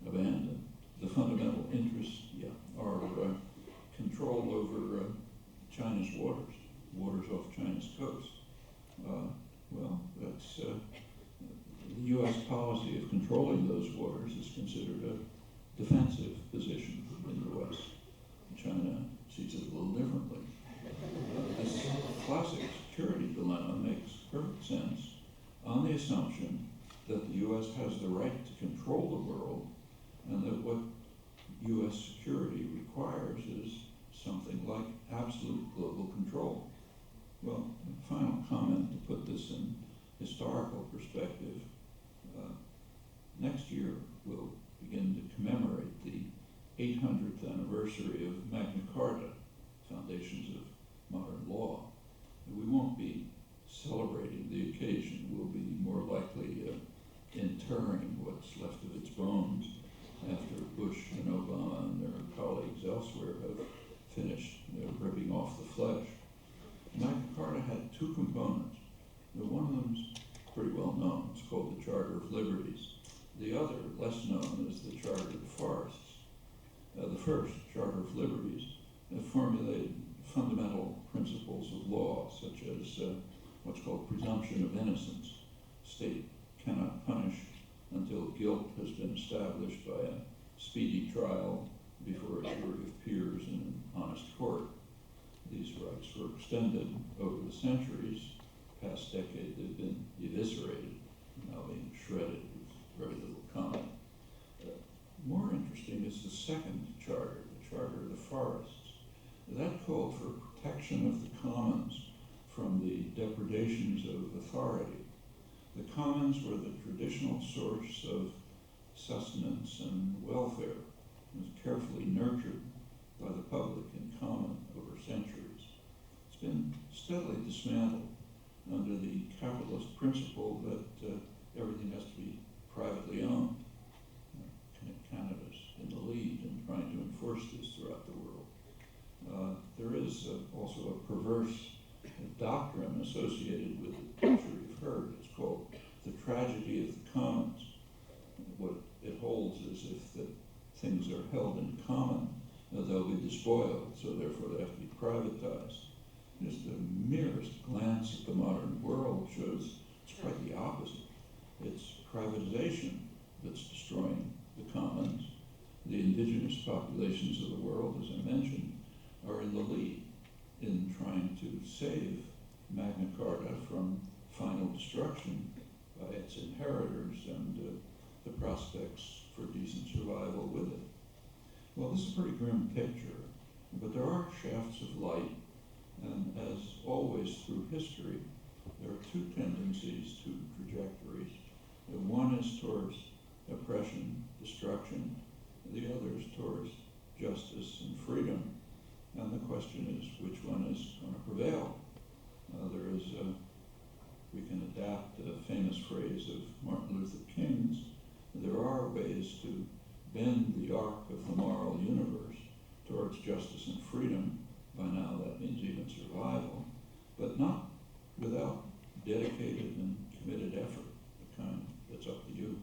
abandon. The fundamental interests are control over China's waters off China's coast. Well, that's the U.S. policy of controlling those waters is considered a defensive position in the West. China sees it a little differently. This classic security dilemma makes perfect sense on the assumption that the U.S. has the right to control the world, and that what U.S. security requires is something like absolute global control. Well, a final comment to put this in historical perspective. Next year we'll begin to commemorate the 800th anniversary of Magna Carta, Foundations of Modern Law. And we won't be celebrating the occasion. We'll be more likely interring what's left of its bones after Bush and Obama and their colleagues elsewhere have finished ripping off the flesh. Magna Carta had two components. One of them's pretty well known. It's called the Charter of Liberties. The other, less known, is the Charter of the Forests. The first, Charter of Liberties, formulated fundamental principles of law, such as what's called presumption of innocence. State cannot punish until guilt has been established by a speedy trial before a jury of peers in an honest court. These rights were extended over the centuries. Past decade, they've been eviscerated, now being shredded with very little comment. More interesting is the second charter, the Charter of the Forests. That called for protection of the commons from the depredations of authority. The commons were the traditional source of sustenance and welfare. It was carefully nurtured by the public in common over centuries. It's been steadily dismantled under the capitalist principle that everything has to be privately owned. Canada's in the lead in is also a perverse doctrine associated with the picture you've heard. It's called the tragedy of the commons. What it holds is if the things are held in common, they'll be despoiled, so therefore they have to be privatized. Just the merest glance at the modern world shows it's quite the opposite. It's privatization that's destroying the commons. The indigenous populations of the world, as I mentioned, are in the lead in trying to save Magna Carta from final destruction by its inheritors and the prospects for decent survival with it. Well, this is a pretty grim picture, but there are shafts of light, and as always through history, there are two tendencies, two trajectories. One is towards oppression, destruction, the other is towards justice and freedom. And the question is, which one is going to prevail? We can adapt a famous phrase of Martin Luther King's, there are ways to bend the arc of the moral universe towards justice and freedom. By now that means even survival, but not without dedicated and committed effort, the kind that's up to you.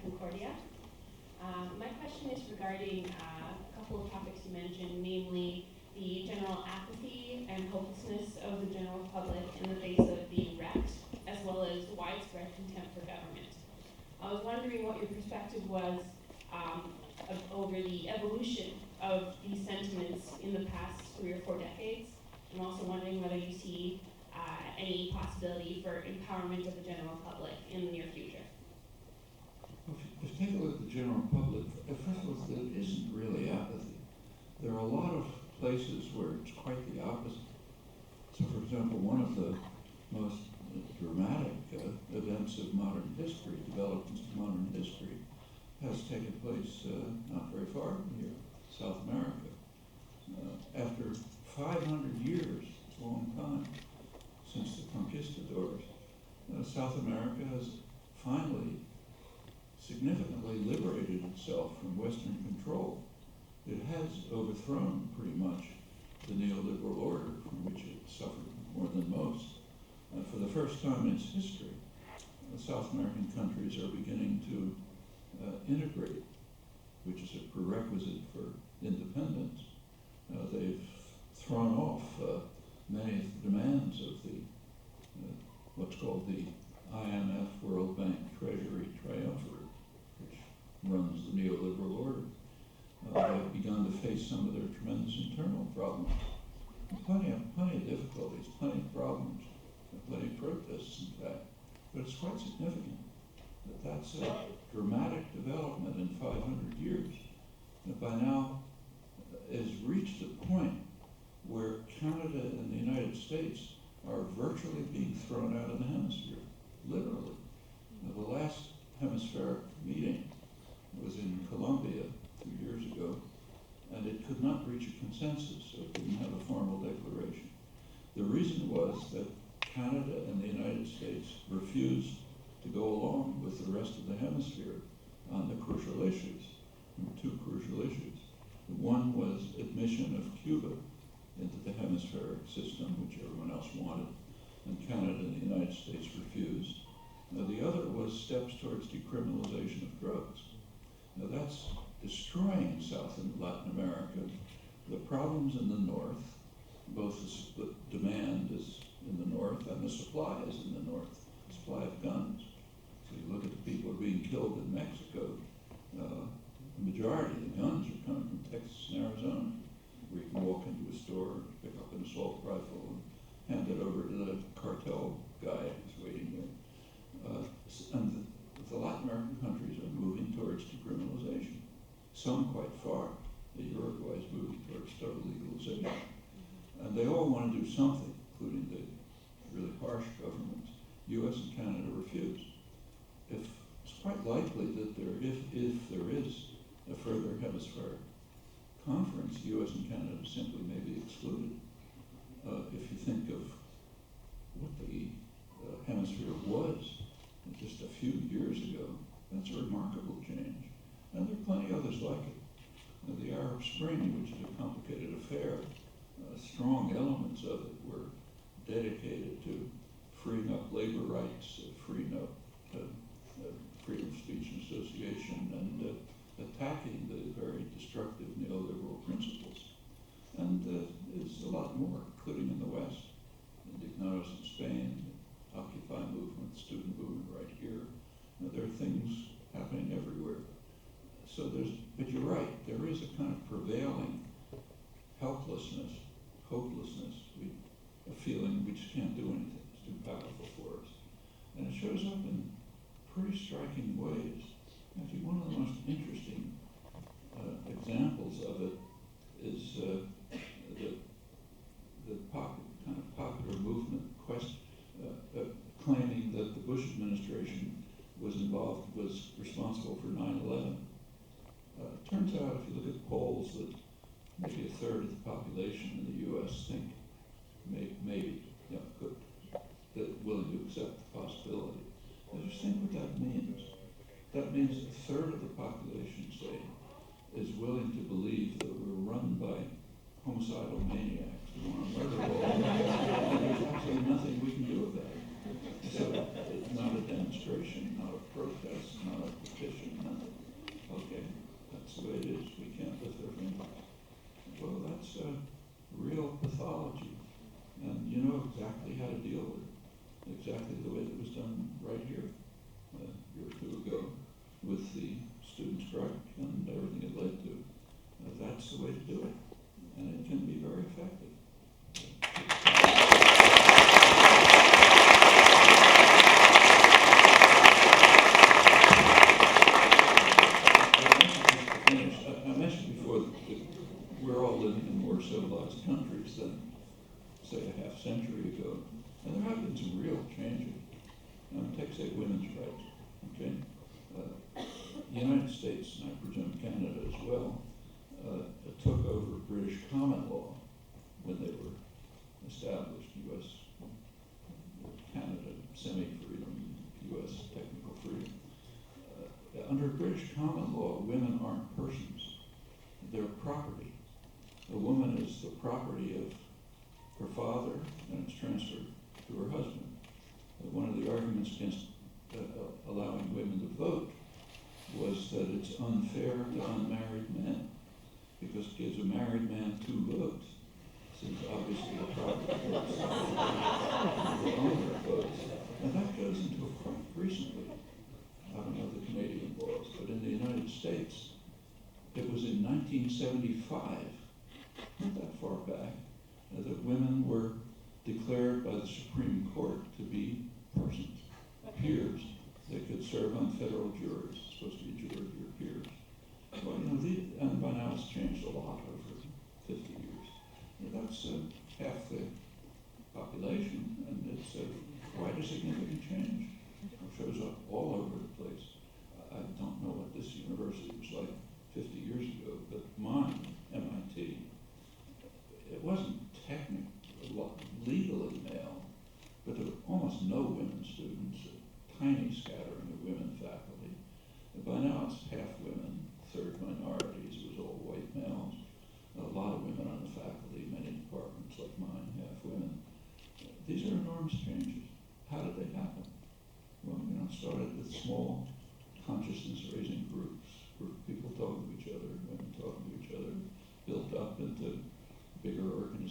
Concordia. My question is regarding a couple of topics you mentioned, namely the general apathy and hopelessness of the general public in the face of being wrecked, as well as widespread contempt for government. I was wondering what your perspective was over the evolution of these sentiments in the past 3 or 4 decades. I'm also wondering whether you see any possibility for empowerment of the general public in the near future. Well, if you take a look at the general public, first of all, there isn't really apathy. There are a lot of places where it's quite the opposite. So, for example, one of the most dramatic events of modern history, developments of modern history, has taken place not very far from here, South America. After 500 years, it's a long time, since the conquistadors, South America has finally significantly liberated itself from Western control. It has overthrown pretty much the neoliberal order from which it suffered more than most. For the first time in its history, South American countries are beginning to integrate, which is a prerequisite for independence. They've thrown off many of the demands of the what's called the IMF, World Bank, Treasury Triumvirate, which runs the neoliberal order. They've begun to face some of their tremendous internal problems. Plenty of difficulties, plenty of problems, plenty of protests, in fact. But it's quite significant that that's a dramatic development in 500 years. That by now has reached a point where Canada and the United States are virtually being thrown out of the hemisphere, literally. The last hemispheric meeting was in Colombia 2 reach a consensus, so it didn't have a formal declaration. The reason was that Canada and the United States refused to go along with the rest of the hemisphere on the crucial issues, two crucial issues. One was admission of Cuba into the hemispheric system, which everyone else wanted, and Canada and the United States refused. Now, the other was steps towards decriminalization of drugs. Now, that's destroying South and Latin America. The problems in the north, both the demand is in the north and the supply is in the north, supply of guns. So you look at the people who are being killed in Mexico, the majority of the guns are coming from Texas and Arizona, where you can walk into a store, pick up an assault rifle, and hand it over to the cartel guy who's waiting there. And the Latin American countries are moving towards decriminalization. Some quite far. The Uruguay is moving towards total legalization. And they all want to do something, including the really harsh governments. US and Canada refused. It's quite likely that if there is a further hemispheric conference, US and Canada simply may be excluded. If you think of what the hemisphere was just a few years ago, that's a remarkable change. And there are plenty others like it. The Arab Spring, which is a complicated affair, strong elements of it were dedicated to freeing up labor rights, freeing up freedom of speech and association, and attacking the very destructive neoliberal principles. And there's a lot more, including in the West. Indignados in Spain, Occupy movement, student movement right here. There are things happening everywhere. So but you're right, there is a kind of prevailing helplessness, hopelessness, a feeling we just can't do anything, it's too powerful for us. And it shows up in pretty striking ways. Actually, one of the most interesting examples of it is the kind of popular movement claiming that the Bush administration was responsible for 9/11. Turns out, if you look at polls, that maybe a third of the population in the U.S. think that willing to accept the possibility. Now, just think what that means. That means a third of the population, say, is willing to believe that we're run by homicidal maniacs who want to murder all of us. And there's absolutely nothing we can do about it. So it's not a demonstration, not a protest, not a petition, nothing. Okay, that's the way it is. We can't lift our fingers. Well, that's real pathology. And you know exactly how to deal with it. Exactly the way that was done right here a year or two ago with the student strike and everything it led to. That's the way to do it. And it can be very effective. I mentioned before that we're all living in more civilized countries than, say, a half century ago. And there have been some real changes. Take, say, women's rights. Okay? The United States, and I presume Canada as well, took over British common law when they were established. U.S. Canada semi-freedom, U.S. technical freedom. Under British common law, women aren't persons. They're property. A woman is the property of her father, and it's transferred to her husband. One of the arguments against allowing women to vote was that it's unfair to unmarried men, because it gives a married man 2 votes, since obviously the property votes the owner votes. And that goes into effect recently. I don't know the Canadian laws, but in the United States, it was in 1975, not that far back, that women were declared by the Supreme Court to be persons, peers. They could serve on federal juries, supposed to be a jury of your peers. Well, and by now it's changed a lot over 50 years. That's half the population, and it's quite a significant change. It shows up all over the place. I don't know what this university was like 50 years ago, but mine, MIT,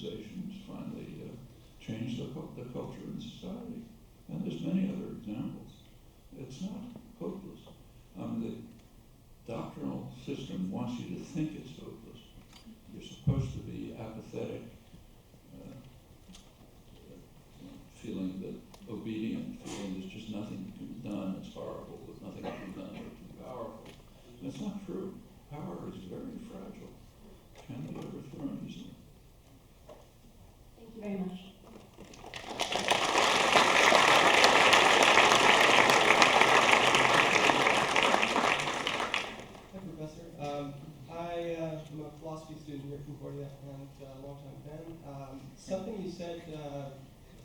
organizations finally change the culture in society. And there's many other examples. It's not hopeless. The doctrinal system wants you to think it's hopeless. You're supposed to be apathetic, feeling that obedient, feeling there's just nothing can be done, it's horrible, that nothing can be done, it's too powerful. And it's not true. Power is very fragile, can be overthrown easily. Thank you very much. Hi, Professor. I am a philosophy student here at Concordia and a long-time fan. Something you said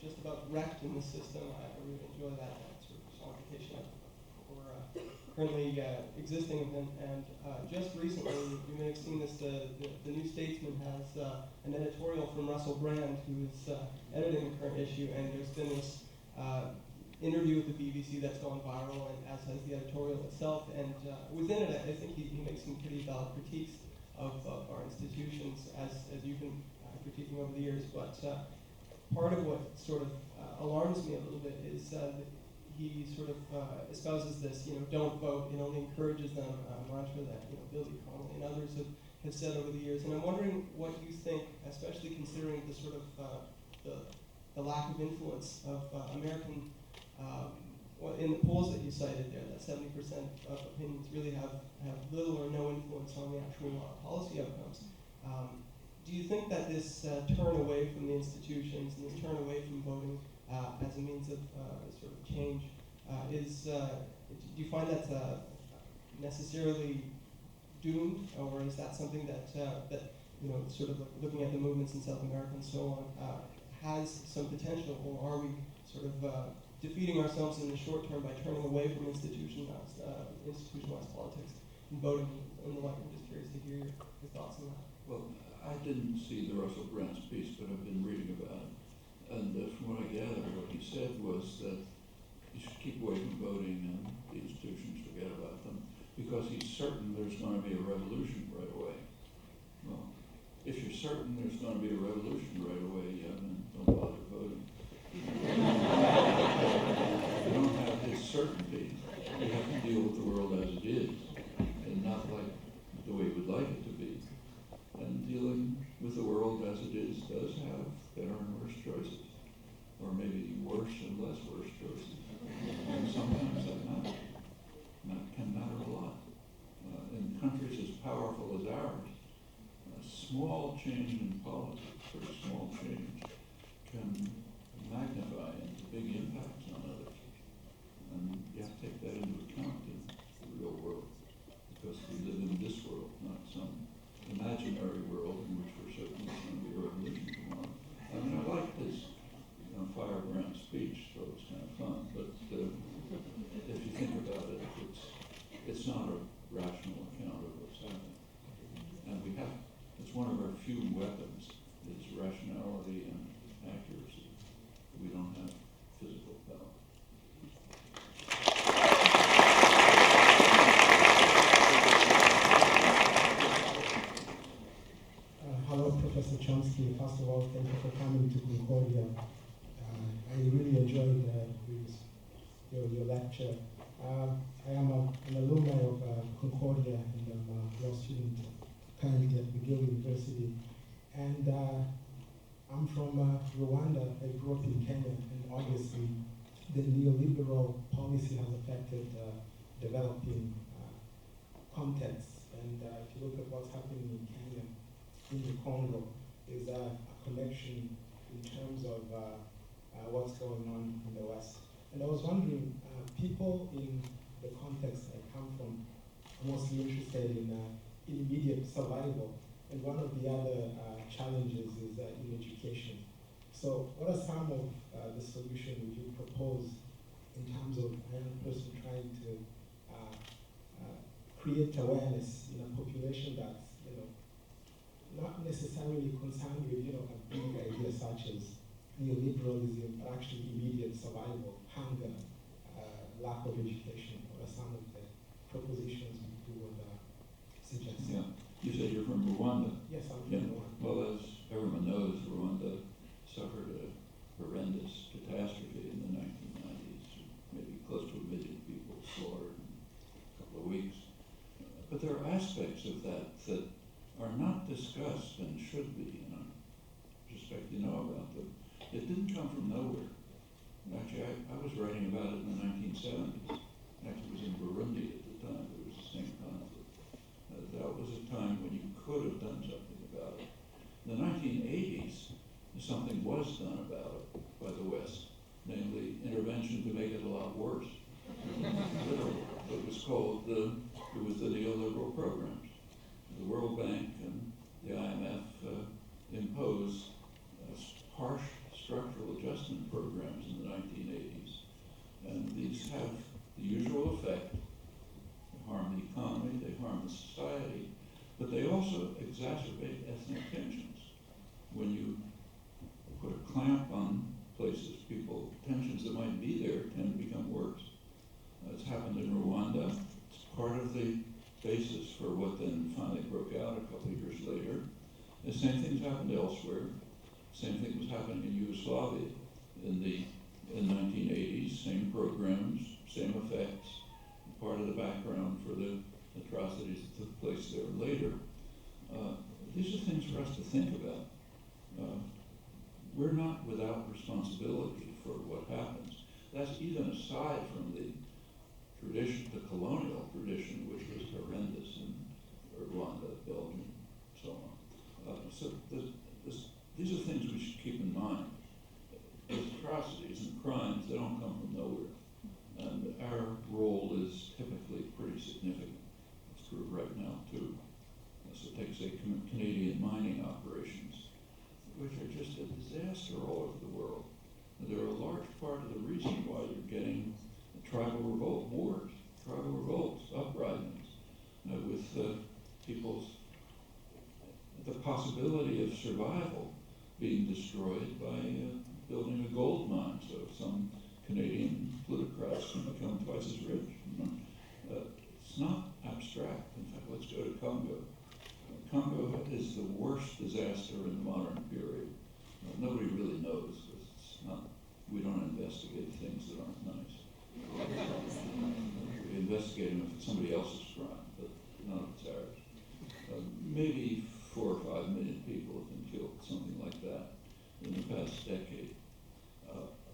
just about wrecked in the system, I really enjoy that sort of personification for currently existing within. And just recently, you may have seen this, the New Statesman has an editorial from Russell Brand, who is editing the current issue, and there's been this interview with the BBC that's gone viral, and as has the editorial itself. And within it, I think he makes some pretty valid critiques of our institutions, as you've been critiquing over the years. But part of what sort of alarms me a little bit is that he sort of espouses this, don't vote, it only encourages them, mantra that Bill Connolly and others have said over the years. And I'm wondering what you think, especially considering the sort of the lack of influence of American, in the polls that you cited there, that 70% of opinions really have little or no influence on the actual policy outcomes. Do you think that this turn away from the institutions and this turn away from voting as a means of sort of change do you find that necessarily doomed, or is that something that sort of looking at the movements in South America and so on, has some potential, or are we sort of defeating ourselves in the short term by turning away from institutionalized politics and voting and the like? I'm just curious to hear your thoughts on that. Well, I didn't see the Russell Brand's piece, but I've been reading about it. And from what I gather, what he said was that you should keep away from voting and the institutions, forget about them, because he's certain there's going to be a revolution right away. Well, if you're certain there's going to be a revolution right away, then don't bother voting. You don't have his certainty. You have to deal with the world as it is, and not like the way you would like it to be. And dealing with the world as it is does have better and worse choices, or maybe worse and less worse choices. And sometimes that matters. That can matter a lot. In countries as powerful as ours, a small change in politics, or a small change, can magnify into big impacts on others. And you have to take that into account in the real world, because we live in this world, not some imaginary world in which we're certain there's going to be a revolution tomorrow. I mean, I like this firebrand speech, so it's kind of fun, but if you think about it, it's not a rational account of what's happening. And it's one of our few weapons, is rationality and accuracy. We don't have physical power. Hello, Professor Chomsky. First of all, thank you for coming to Concordia. I really enjoyed your lecture. I am an alumni of Concordia, and I'm a law student currently at McGill University. And I'm from Rwanda. I grew up in Kenya, and obviously the neoliberal policy has affected developing contexts. And if you look at what's happening in Kenya, in the Congo, there's a connection in terms of what's going on in the West. And I was wondering, people in the context I come from are mostly interested in immediate survival. And one of the other challenges is in education. So what are some of the solutions you propose in terms of a young person trying to create awareness in a population that's not necessarily concerned with a big idea such as neoliberalism, but actually immediate survival, hunger, lack of education? What are some of the propositions you would suggest? Yeah. You said you're from Rwanda. Yes, I'm Yeah. from Rwanda. Well, as everyone knows, Rwanda aspects of that that are not discussed and should be, and I suspect you know about them. It didn't come from nowhere. Actually, I was writing about it in the 1970s. Actually, it was in Burundi at the time. There was the same conflict. That was a time when you could have done something about it. In the 1980s, something was done about it by the West, namely intervention to make it a lot worse. It was called it was the neoliberal programs. The World Bank and the IMF imposed harsh structural adjustment programs in the 1980s. And these have the usual effect. They harm the economy, they harm the society, but they also exacerbate ethnic tensions. When you put a clamp on places, tensions that might be there tend to become worse. It's happened in Rwanda. It's part of the basis for what then finally broke out a couple of years later. The same things happened elsewhere. Same thing was happening in Yugoslavia in the 1980s. Same programs, same effects. Part of the background for the atrocities that took place there later. These are things for us to think about. We're not without responsibility for what happens. That's even aside from the tradition, the colonial tradition, which was horrendous in Rwanda, Belgium, so on. These are things we should keep in mind. These atrocities and crimes, they don't come from nowhere. And our role is typically pretty significant. It's true right now, too. So take, say, Canadian mining operations, which are just a disaster all over the world. They're a large part of the reason why you're getting tribal revolt wars, tribal revolts, uprisings, with the possibility of survival being destroyed by building a gold mine. So some Canadian plutocrats can become twice as rich. It's not abstract. In fact, let's go to Congo. Congo is the worst disaster in the modern period. Nobody really knows. It's not. We don't investigate things that aren't nice. We investigate them if it's somebody else's crime, but not if it's ours. Maybe 4 or 5 million people have been killed, something like that, in the past decade.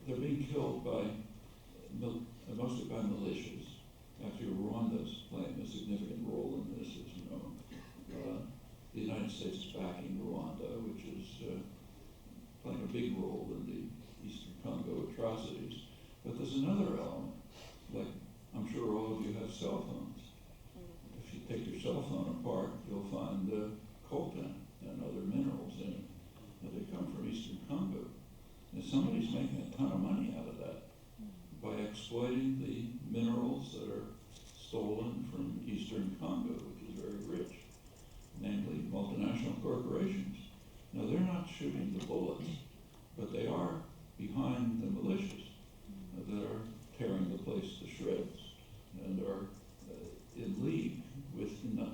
They're being killed by mostly by militias. Actually, Rwanda's playing a significant role in this, as you know. The United States is backing Rwanda, which is playing a big role in the Eastern Congo atrocities. But there's another element, like I'm sure all of you have cell phones. If you take your cell phone apart, you'll find coltan and other minerals in it. But they come from Eastern Congo. And somebody's making a ton of money out of that by exploiting the minerals that are stolen from Eastern Congo, which is very rich, namely multinational corporations. Now, they're not shooting the bullets, but they are behind the militias that are tearing the place to shreds and are in league with no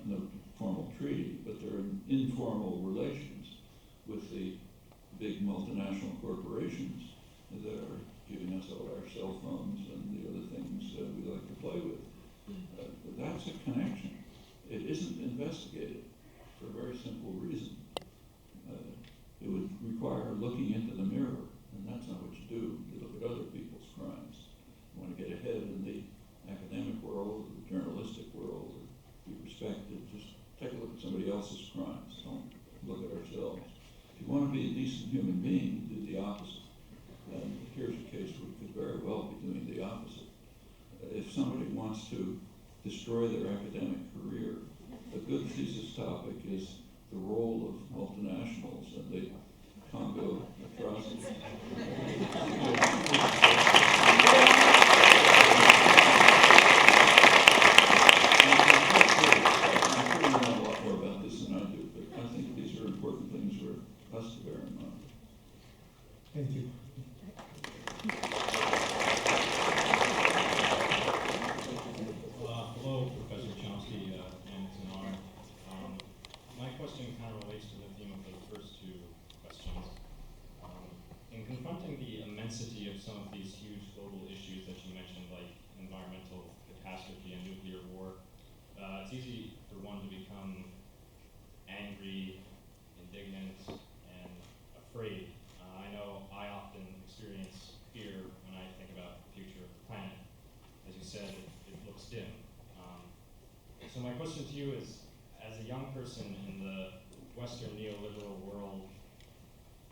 formal treaty, but they're in informal relations with the big multinational corporations that are giving us all our cell phones and the other things we like to play with. That's a connection. It isn't investigated for a very simple reason. It would require looking into the mirror, and that's not what you do. You look at other people's crimes. You want to get ahead in the academic world, or the journalistic world, or be respected. Just take a look at somebody else's crimes. Don't look at ourselves. If you want to be a decent human being, you do the opposite. And here's a case where we could very well be doing the opposite. If somebody wants to destroy their academic career, a good thesis topic is the role of multinationals in the Congo atrocities. I'm sure you know a lot more about this than I do, but I think these are important things for us to bear in mind. Thank you. Hello, Professor Chomsky, and it's an honor. person in the Western neoliberal world,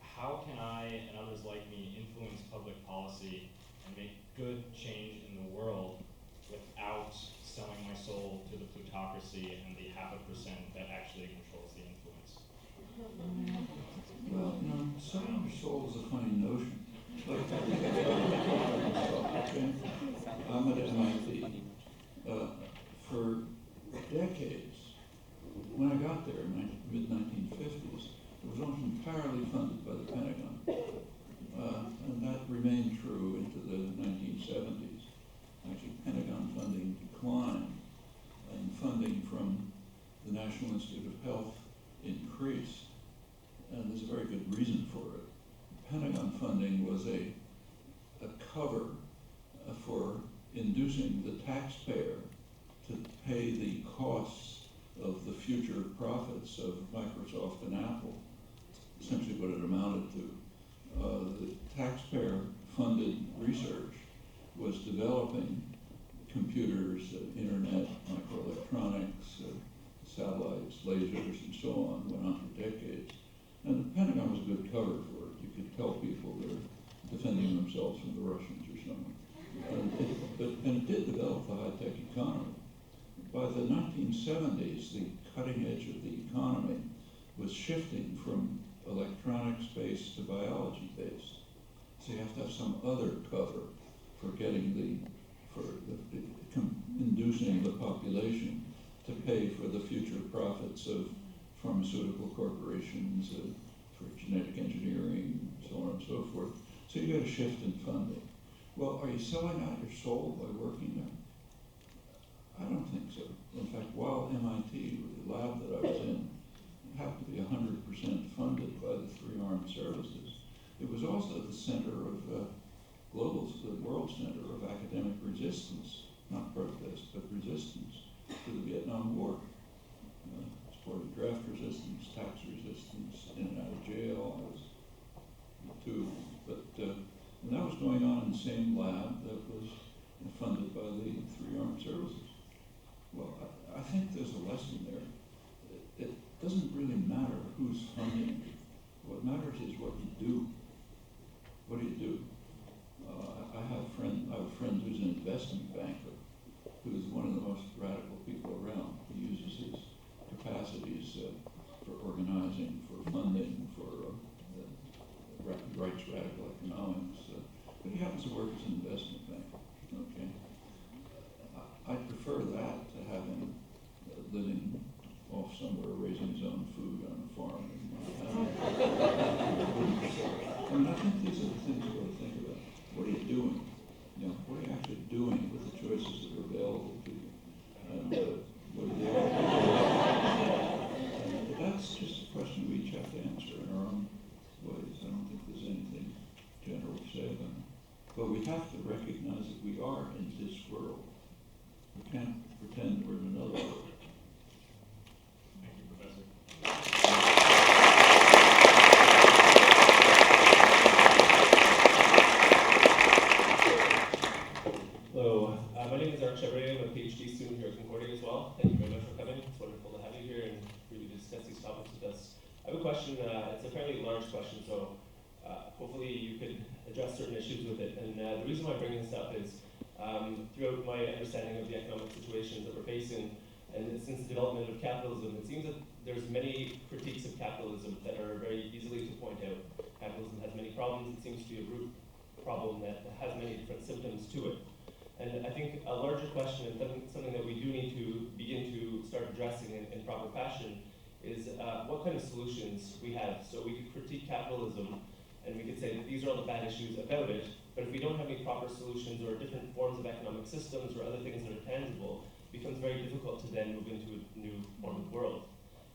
how can I and others like me influence public policy and make good change in the world without selling my soul to the plutocracy and the 0.5% that actually controls the influence? Well, selling your soul is a funny notion. Okay. I'm at MIT. For decades, when I got there in the mid-1950s, it was almost entirely funded by the Pentagon. And that remained true into the 1970s. Actually, Pentagon funding declined, and funding from the National Institute of Health increased. And there's a very good reason for it. Pentagon funding was a cover for inducing the taxpayer to pay the costs of the future profits of Microsoft and Apple, essentially what it amounted to. The taxpayer-funded research was developing computers, internet, microelectronics, satellites, lasers, and so on, went on for decades. And the Pentagon was a good cover for it. You could tell people they're defending themselves from the Russians or something. And it did develop the high-tech economy. By the 1970s, the cutting edge of the economy was shifting from electronics-based to biology-based. So you have to have some other cover for inducing the population to pay for the future profits of pharmaceutical corporations, for genetic engineering, so on and so forth. So you got a shift in funding. Well, are you selling out your soul by working there? I don't think so. In fact, while MIT, the lab that I was in, happened to be 100% funded by the three armed services, it was also the center of the world center of academic resistance, not protest, but resistance to the Vietnam War. Supported draft resistance, tax resistance, in and out of jail. I was too, but and that was going on in the same lab that was funded by the three armed services. Well, I think there's a lesson there. It doesn't really matter who's funding you. What matters is what you do. What do you do? I have a friend who's an investment banker, who's one of the most radical people around. He uses his capacities for organizing, for funding, for rights radical economics. But he happens to work as an investment banker. Okay, I prefer that to having living off somewhere, raising his own food on a farm in Montana. I mean, I think these are the things you got to think about. What are you doing? What are you actually doing with the choices that are available to you? And what are you But that's just a question we each have to answer in our own ways. I don't think there's anything general to say about it. But we have to recognize that we are in this world. We can't pretend we're in another world. Thank you, Professor. Hello, my name is Art Chevrier. I'm a PhD student here at Concordia as well. Thank you very much for coming. It's wonderful to have you here and really discuss these topics with us. I have a question. It's a fairly large question, so hopefully you could address certain issues with it. And the reason why I bring this up is throughout my understanding of the economic situations that we're facing, and since the development of capitalism, it seems that there's many critiques of capitalism that are very easily to point out. Capitalism has many problems. It seems to be a root problem that has many different symptoms to it. And I think a larger question, and something that we do need to begin to start addressing in proper fashion, is what kind of solutions we have. So we could critique capitalism, and we could say that these are all the bad issues about it, but if we don't have any proper solutions or different forms of economic systems or other things that are tangible, it becomes very difficult to then move into a new form of world.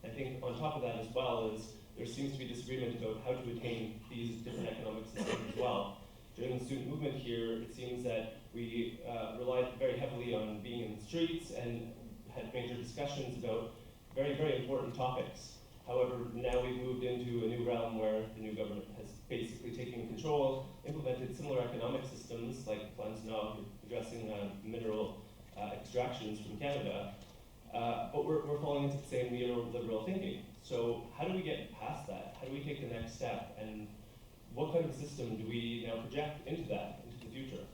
I think on top of that as well is there seems to be disagreement about how to attain these different economic systems as well. During the student movement here, it seems that we relied very heavily on being in the streets and had major discussions about very, very important topics. However, now we've moved into a new realm where the new government has basically taken control, implemented similar economic systems like plans now addressing mineral extractions from Canada. But we're falling into the same neoliberal thinking. So how do we get past that? How do we take the next step? And what kind of system do we now project into that, into the future?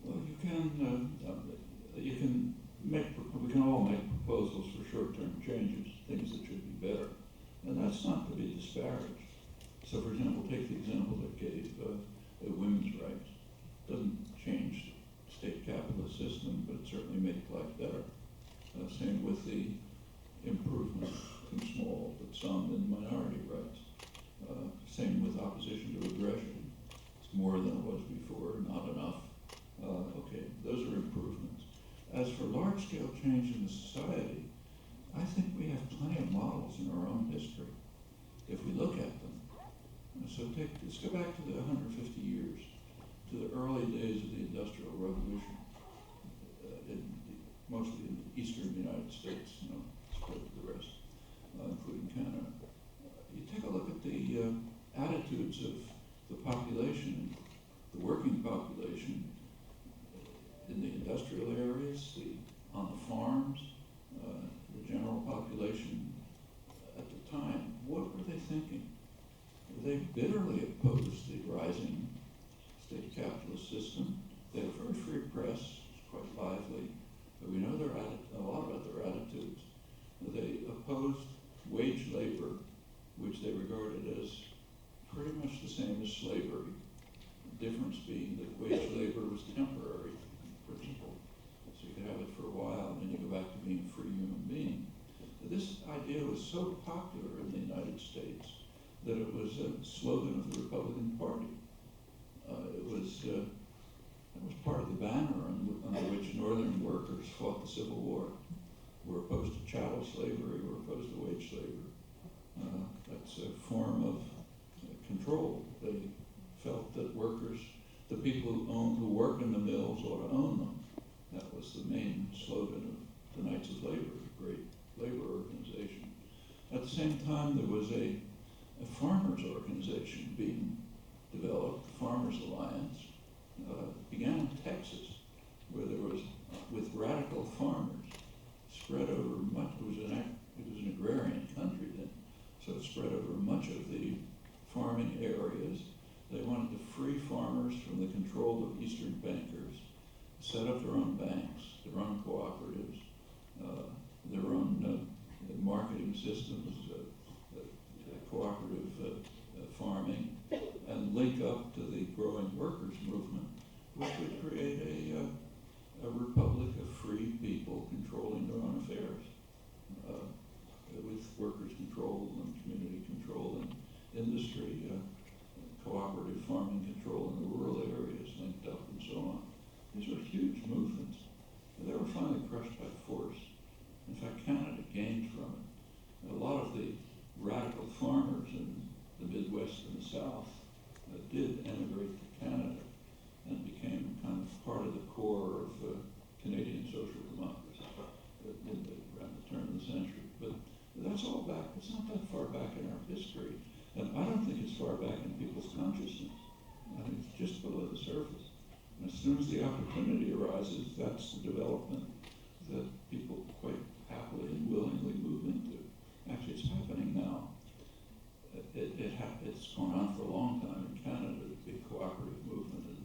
Well, we can all make proposals for short-term changes, things that should be better, and that's not to be disparaged. So, for example, take the example that gave women's rights. Doesn't change the state capitalist system, but it certainly makes life better. Same with the improvement, too small, but some in minority rights. Same with opposition to aggression. It's more than it was before, not enough. Okay, those are improvements. As for large-scale change in the society, I think we have plenty of models in our own history, if we look at them. So let's go back to the 150 years, to the early days of the Industrial Revolution, mostly in the eastern United States, spread to the rest, including Canada. You take a look at the attitudes of the population, the working population, in the industrial areas, on the farms, the general population at the time. What were they thinking? They bitterly opposed the rising state capitalist system. They had a very free press, quite lively, but we know a lot about their attitudes. They opposed wage labor, which they regarded as pretty much the same as slavery. The difference being that wage labor was temporary in principle. So you could have it for a while, and then you go back to being a free human being. But this idea was so popular in the United States that it was a slogan of the Republican Party. It was part of the banner under which Northern workers fought the Civil War. We're opposed to chattel slavery, we're opposed to wage slavery. That's a form of control. They felt that workers, the people who work in the mills, ought to own them. That was the main slogan of the Knights of Labor, a great labor organization. At the same time, there was a farmers' organization being developed, the Farmers Alliance, began in Texas, where there was, with radical farmers, spread over much, it was an agrarian country then, so it spread over much of the farming areas. They wanted to free farmers from the control of Eastern bankers, set up their own banks, their own cooperatives, their own marketing systems, cooperative farming, and link up to the growing workers' movement, which would create a republic of free people controlling their own affairs, with workers' control and community control and industry, cooperative farming control in the rural areas linked up and so on. These were huge movements. They were finally crushed by force. In fact, Canada gained from it. A lot of the radical farmers in the Midwest and the South did emigrate to Canada and became kind of part of the core of Canadian social democracy around the turn of the century. But that's all back, it's not that far back in our history. And I don't think it's far back in people's consciousness. I think it's just below the surface. And as soon as the opportunity arises, that's the development that people quite happily and willingly move into. Actually, it's happening now. It's gone on for a long time in Canada, the big cooperative movement in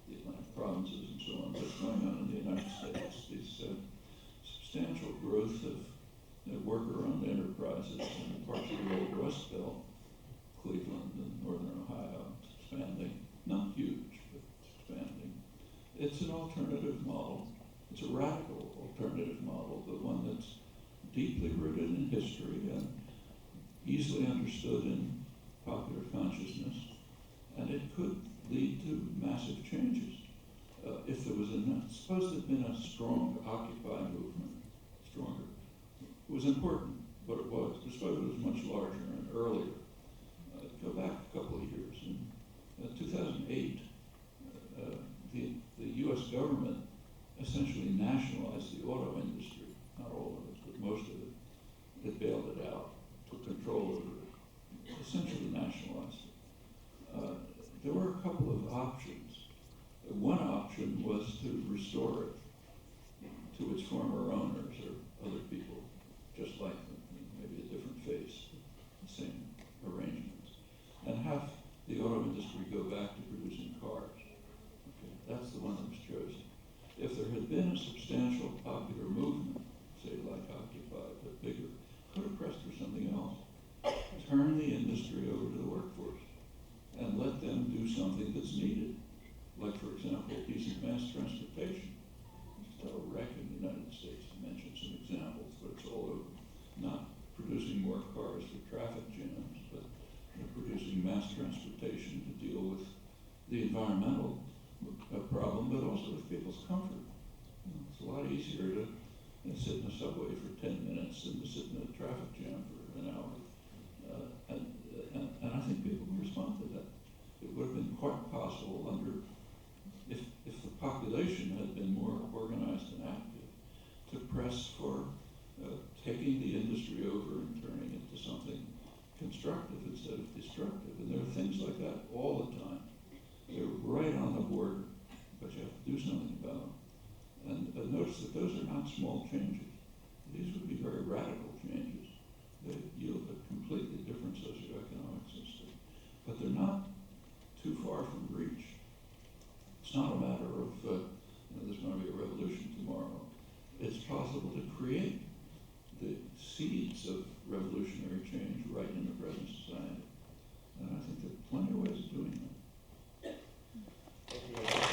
the Atlantic provinces and so on. But it's going on in the United States. This substantial growth of worker-owned enterprises in parts of the old Rust Belt, Cleveland and northern Ohio, it's expanding. Not huge, but it's expanding. It's an alternative model. It's a radical alternative model, but one that's deeply rooted in history and easily understood in popular consciousness, and it could lead to massive changes. If there was suppose there'd been a strong Occupy movement, stronger. It was important, but it was. Suppose it was much larger and earlier. Go back a couple of years. In 2008, the U.S. government essentially nationalized the auto industry. Not all of it, but most of it. It bailed it out, took control over it, essentially nationalized it. There were a couple of options. One option was to restore it to its former owners or let them do something that's needed. Like, for example, decent mass transportation. There's a wreck in the United States, to mention some examples, but it's all over. Not producing more cars for traffic jams, but producing mass transportation to deal with the environmental problem, but also with people's comfort. It's a lot easier to sit in a subway for 10 minutes than to sit in a traffic jam for an hour. And I think people will respond to that. It would have been quite possible if the population had been more organized and active, to press for taking the industry over and turning it to something constructive instead of destructive. And there are things like that all the time. They're right on the border, but you have to do something about them. And notice that those are not small changes. These would be very radical changes that yield a completely different socioeconomic system. But they're not too far from reach. It's not a matter of, there's going to be a revolution tomorrow. It's possible to create the seeds of revolutionary change right in the present society. And I think there are plenty of ways of doing that. Thank you very much.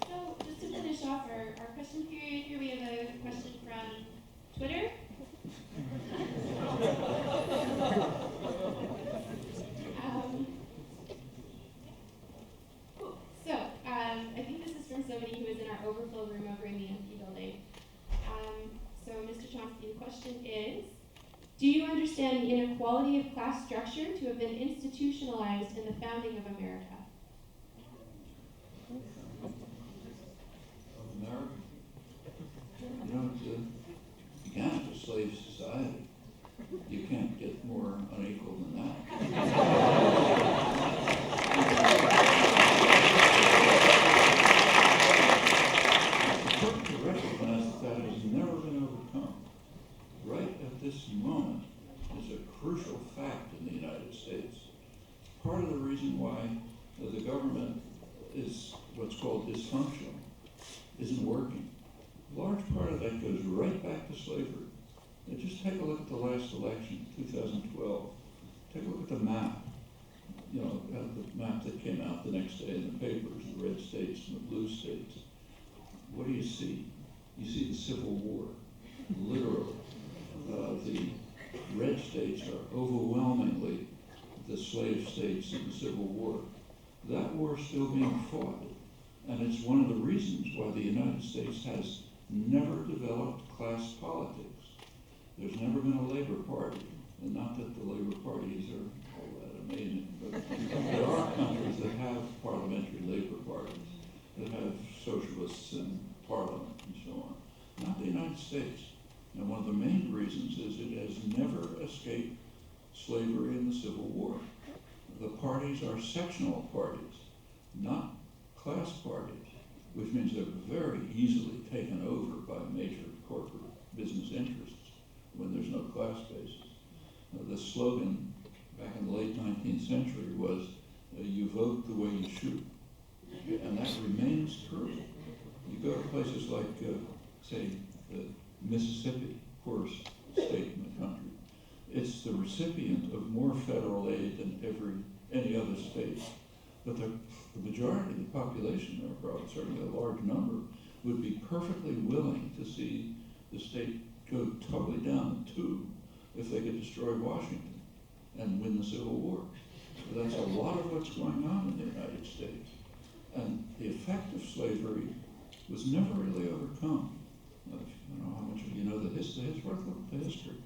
So just to finish off our question period here, we have a question from Twitter. Cool. So I think this is from somebody who is in our overflow room over in the MP building. So Mr. Chomsky, the question is, do you understand the inequality of class structure to have been institutionalized in the founding of America? America, it began as a slave society. You can't get more unequal than that. It's important to recognize that has never been overcome. Right at this moment is a crucial fact in the United States. Part of the reason why the government is what's called dysfunctional, isn't working. A large part of that goes right back to slavery. And just take a look at the last election, 2012. Take a look at the map. The map that came out the next day in the papers, the red states and the blue states. What do you see? You see the Civil War, literally. The red states are overwhelmingly the slave states in the Civil War. That war is still being fought. And it's one of the reasons why the United States has never developed class politics. There's never been a labor party, and not that the labor parties are all that amazing, but there are countries that have parliamentary labor parties, that have socialists in parliament and so on. Not the United States. And one of the main reasons is it has never escaped slavery in the Civil War. The parties are sectional parties, not class parties, which means they're very easily taken over by major corporate business interests when there's no class basis. The slogan back in the late 19th century was, you vote the way you shoot. And that remains true. You go to places like, say, Mississippi, poorest state in the country. It's the recipient of more federal aid than any other state. But the majority of the population there, probably certainly a large number, would be perfectly willing to see the state go totally down the tube if they could destroy Washington and win the Civil War. So that's a lot of what's going on in the United States. And the effect of slavery was never really overcome. I don't know how much of you know the history. It's worth looking at the history.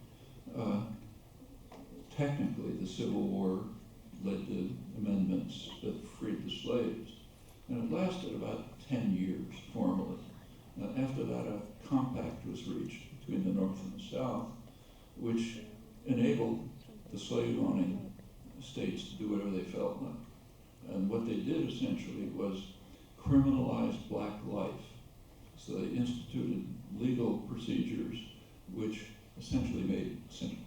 Technically, the Civil War led to amendments that freed the slaves. And it lasted about 10 years formally. After that, a compact was reached between the North and the South, which enabled the slave-owning states to do whatever they felt like. And what they did essentially was criminalize black life. So they instituted legal procedures which essentially made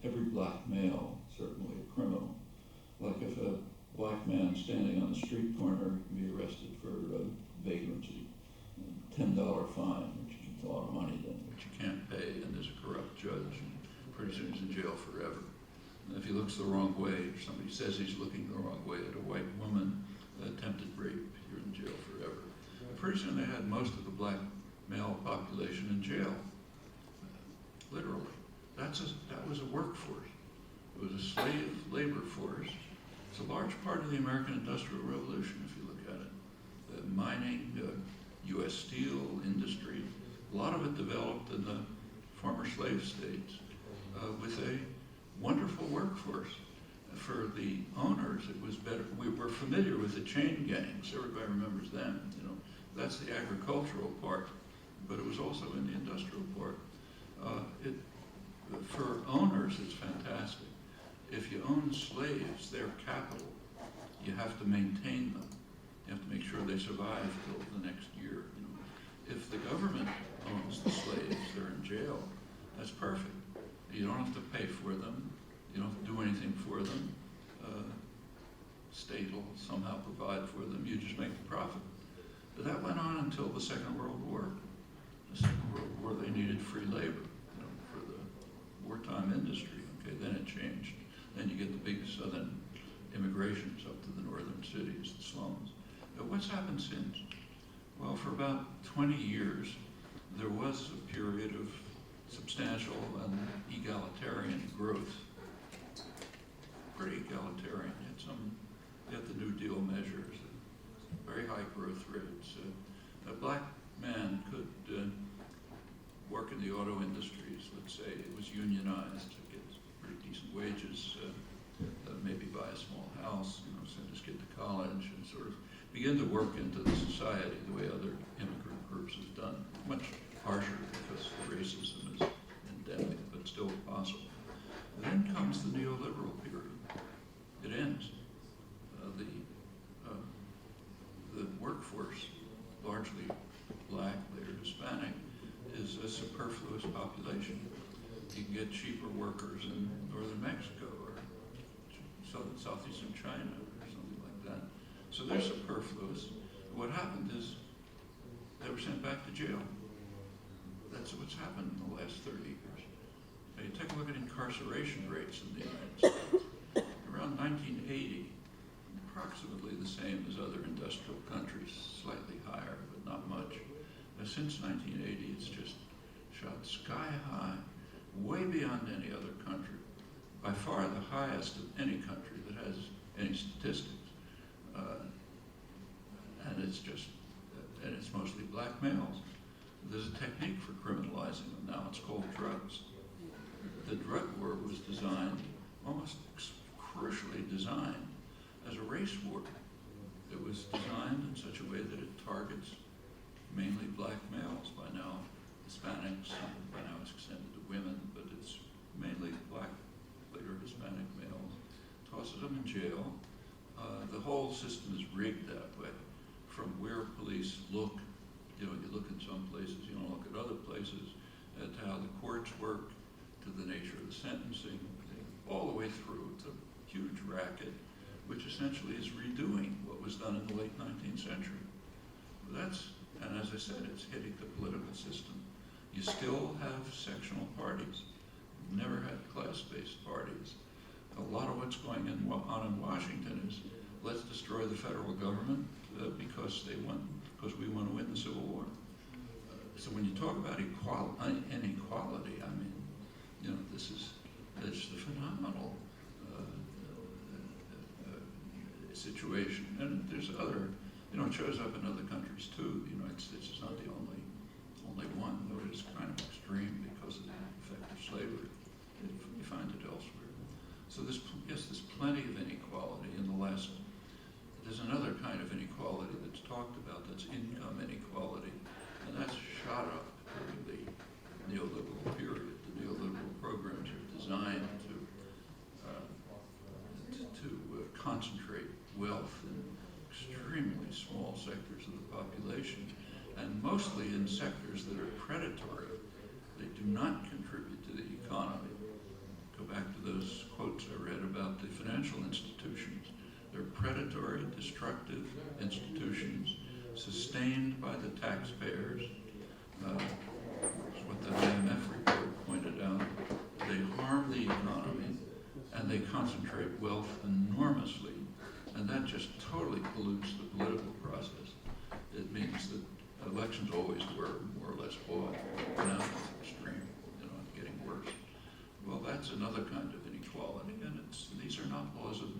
every black male certainly a criminal. Like if a black man standing on the street corner can be arrested for vagrancy. $10 fine, which is a lot of money then, which you can't pay, and there's a corrupt judge, and pretty soon he's in jail forever. And if he looks the wrong way, or somebody says he's looking the wrong way at a white woman, attempted rape, you're in jail forever. And pretty soon they had most of the black male population in jail, literally. That was a workforce. It was a slave labor force. It's a large part of the American Industrial Revolution, if you look at it. Mining, U.S. steel industry, a lot of it developed in the former slave states with a wonderful workforce. For the owners, it was better. We were familiar with the chain gangs. Everybody remembers them. You know, that's the agricultural part, but it was also in the industrial part. For owners, it's fantastic. If you own slaves, they're capital. You have to maintain them. You have to make sure they survive till the next year. You know, if the government owns the slaves, they're in jail. That's perfect. You don't have to pay for them. You don't have to do anything for them. State will somehow provide for them. You just make the profit. But that went on until the Second World War. The Second World War, they needed free labor, you know, for the wartime industry. Okay, then it changed. Then you get the big southern immigrations up to the northern cities, the slums. But what's happened since? Well, for about 20 years, there was a period of substantial and egalitarian growth. Pretty egalitarian. You had the New Deal measures, very high growth rates. A black man could work in the auto industries, let's say. It was unionized to get pretty decent wages, maybe buy a small house, you know, send his kid to college, and sort of begin to work into the society the way other immigrant groups have done. Much harsher because racism is endemic, but still possible. Then comes the neoliberal period. It ends. The workforce, largely black, later Hispanic, is a superfluous population. You can get cheaper workers in northern Mexico or southeastern China or something like that. So they're superfluous. What happened is they were sent back to jail. That's what's happened in the last 30 years. Now you take a look at incarceration rates in the United States. Around 1980, approximately the same as other industrial countries, slightly higher, but not much. Since 1980, it's just shot sky high, way beyond any other country. By far the highest of any country that has any statistics. And it's mostly black males. There's a technique for criminalizing them now. It's called drugs. The drug war was designed, almost crucially designed, as a race war. It was designed in such a way that it targets mainly black males. By now, Hispanics, by now it's extended to women, but it's mainly black, later Hispanic males. Tosses them in jail. The whole system is rigged that way. From where police look, you know, you look in some places, you don't look at other places, to how the courts work, to the nature of the sentencing, all the way through. It's a huge racket, which essentially is redoing what was done in the late 19th century. And as I said, it's hitting the political system. You still have sectional parties. You've never had class-based parties. A lot of what's going on in Washington is, let's destroy the federal government because we want to win the Civil War. So when you talk about inequality, I mean, you know, it's the phenomenal situation. And there's other, you know, it shows up in other countries too. The United States is not the only one, though it is kind of extreme because of the effect of slavery. You find it elsewhere. So there's plenty of inequality in the last. There's another kind of inequality that's talked about, that's income inequality, and that's shot up during the neoliberal period. The neoliberal programs are designed to concentrate wealth in extremely small sectors of the population, and mostly in sectors that are predatory. They do not contribute to the economy. Go back to those quotes I read about the financial institutions. They're predatory, destructive institutions sustained by the taxpayers. That's what the IMF report pointed out. They harm the economy and they concentrate wealth enormously, and that just totally pollutes the political process. It means that elections always were more or less bought. Now it's extreme, it's getting worse. Well, that's another kind of inequality, and these are not laws of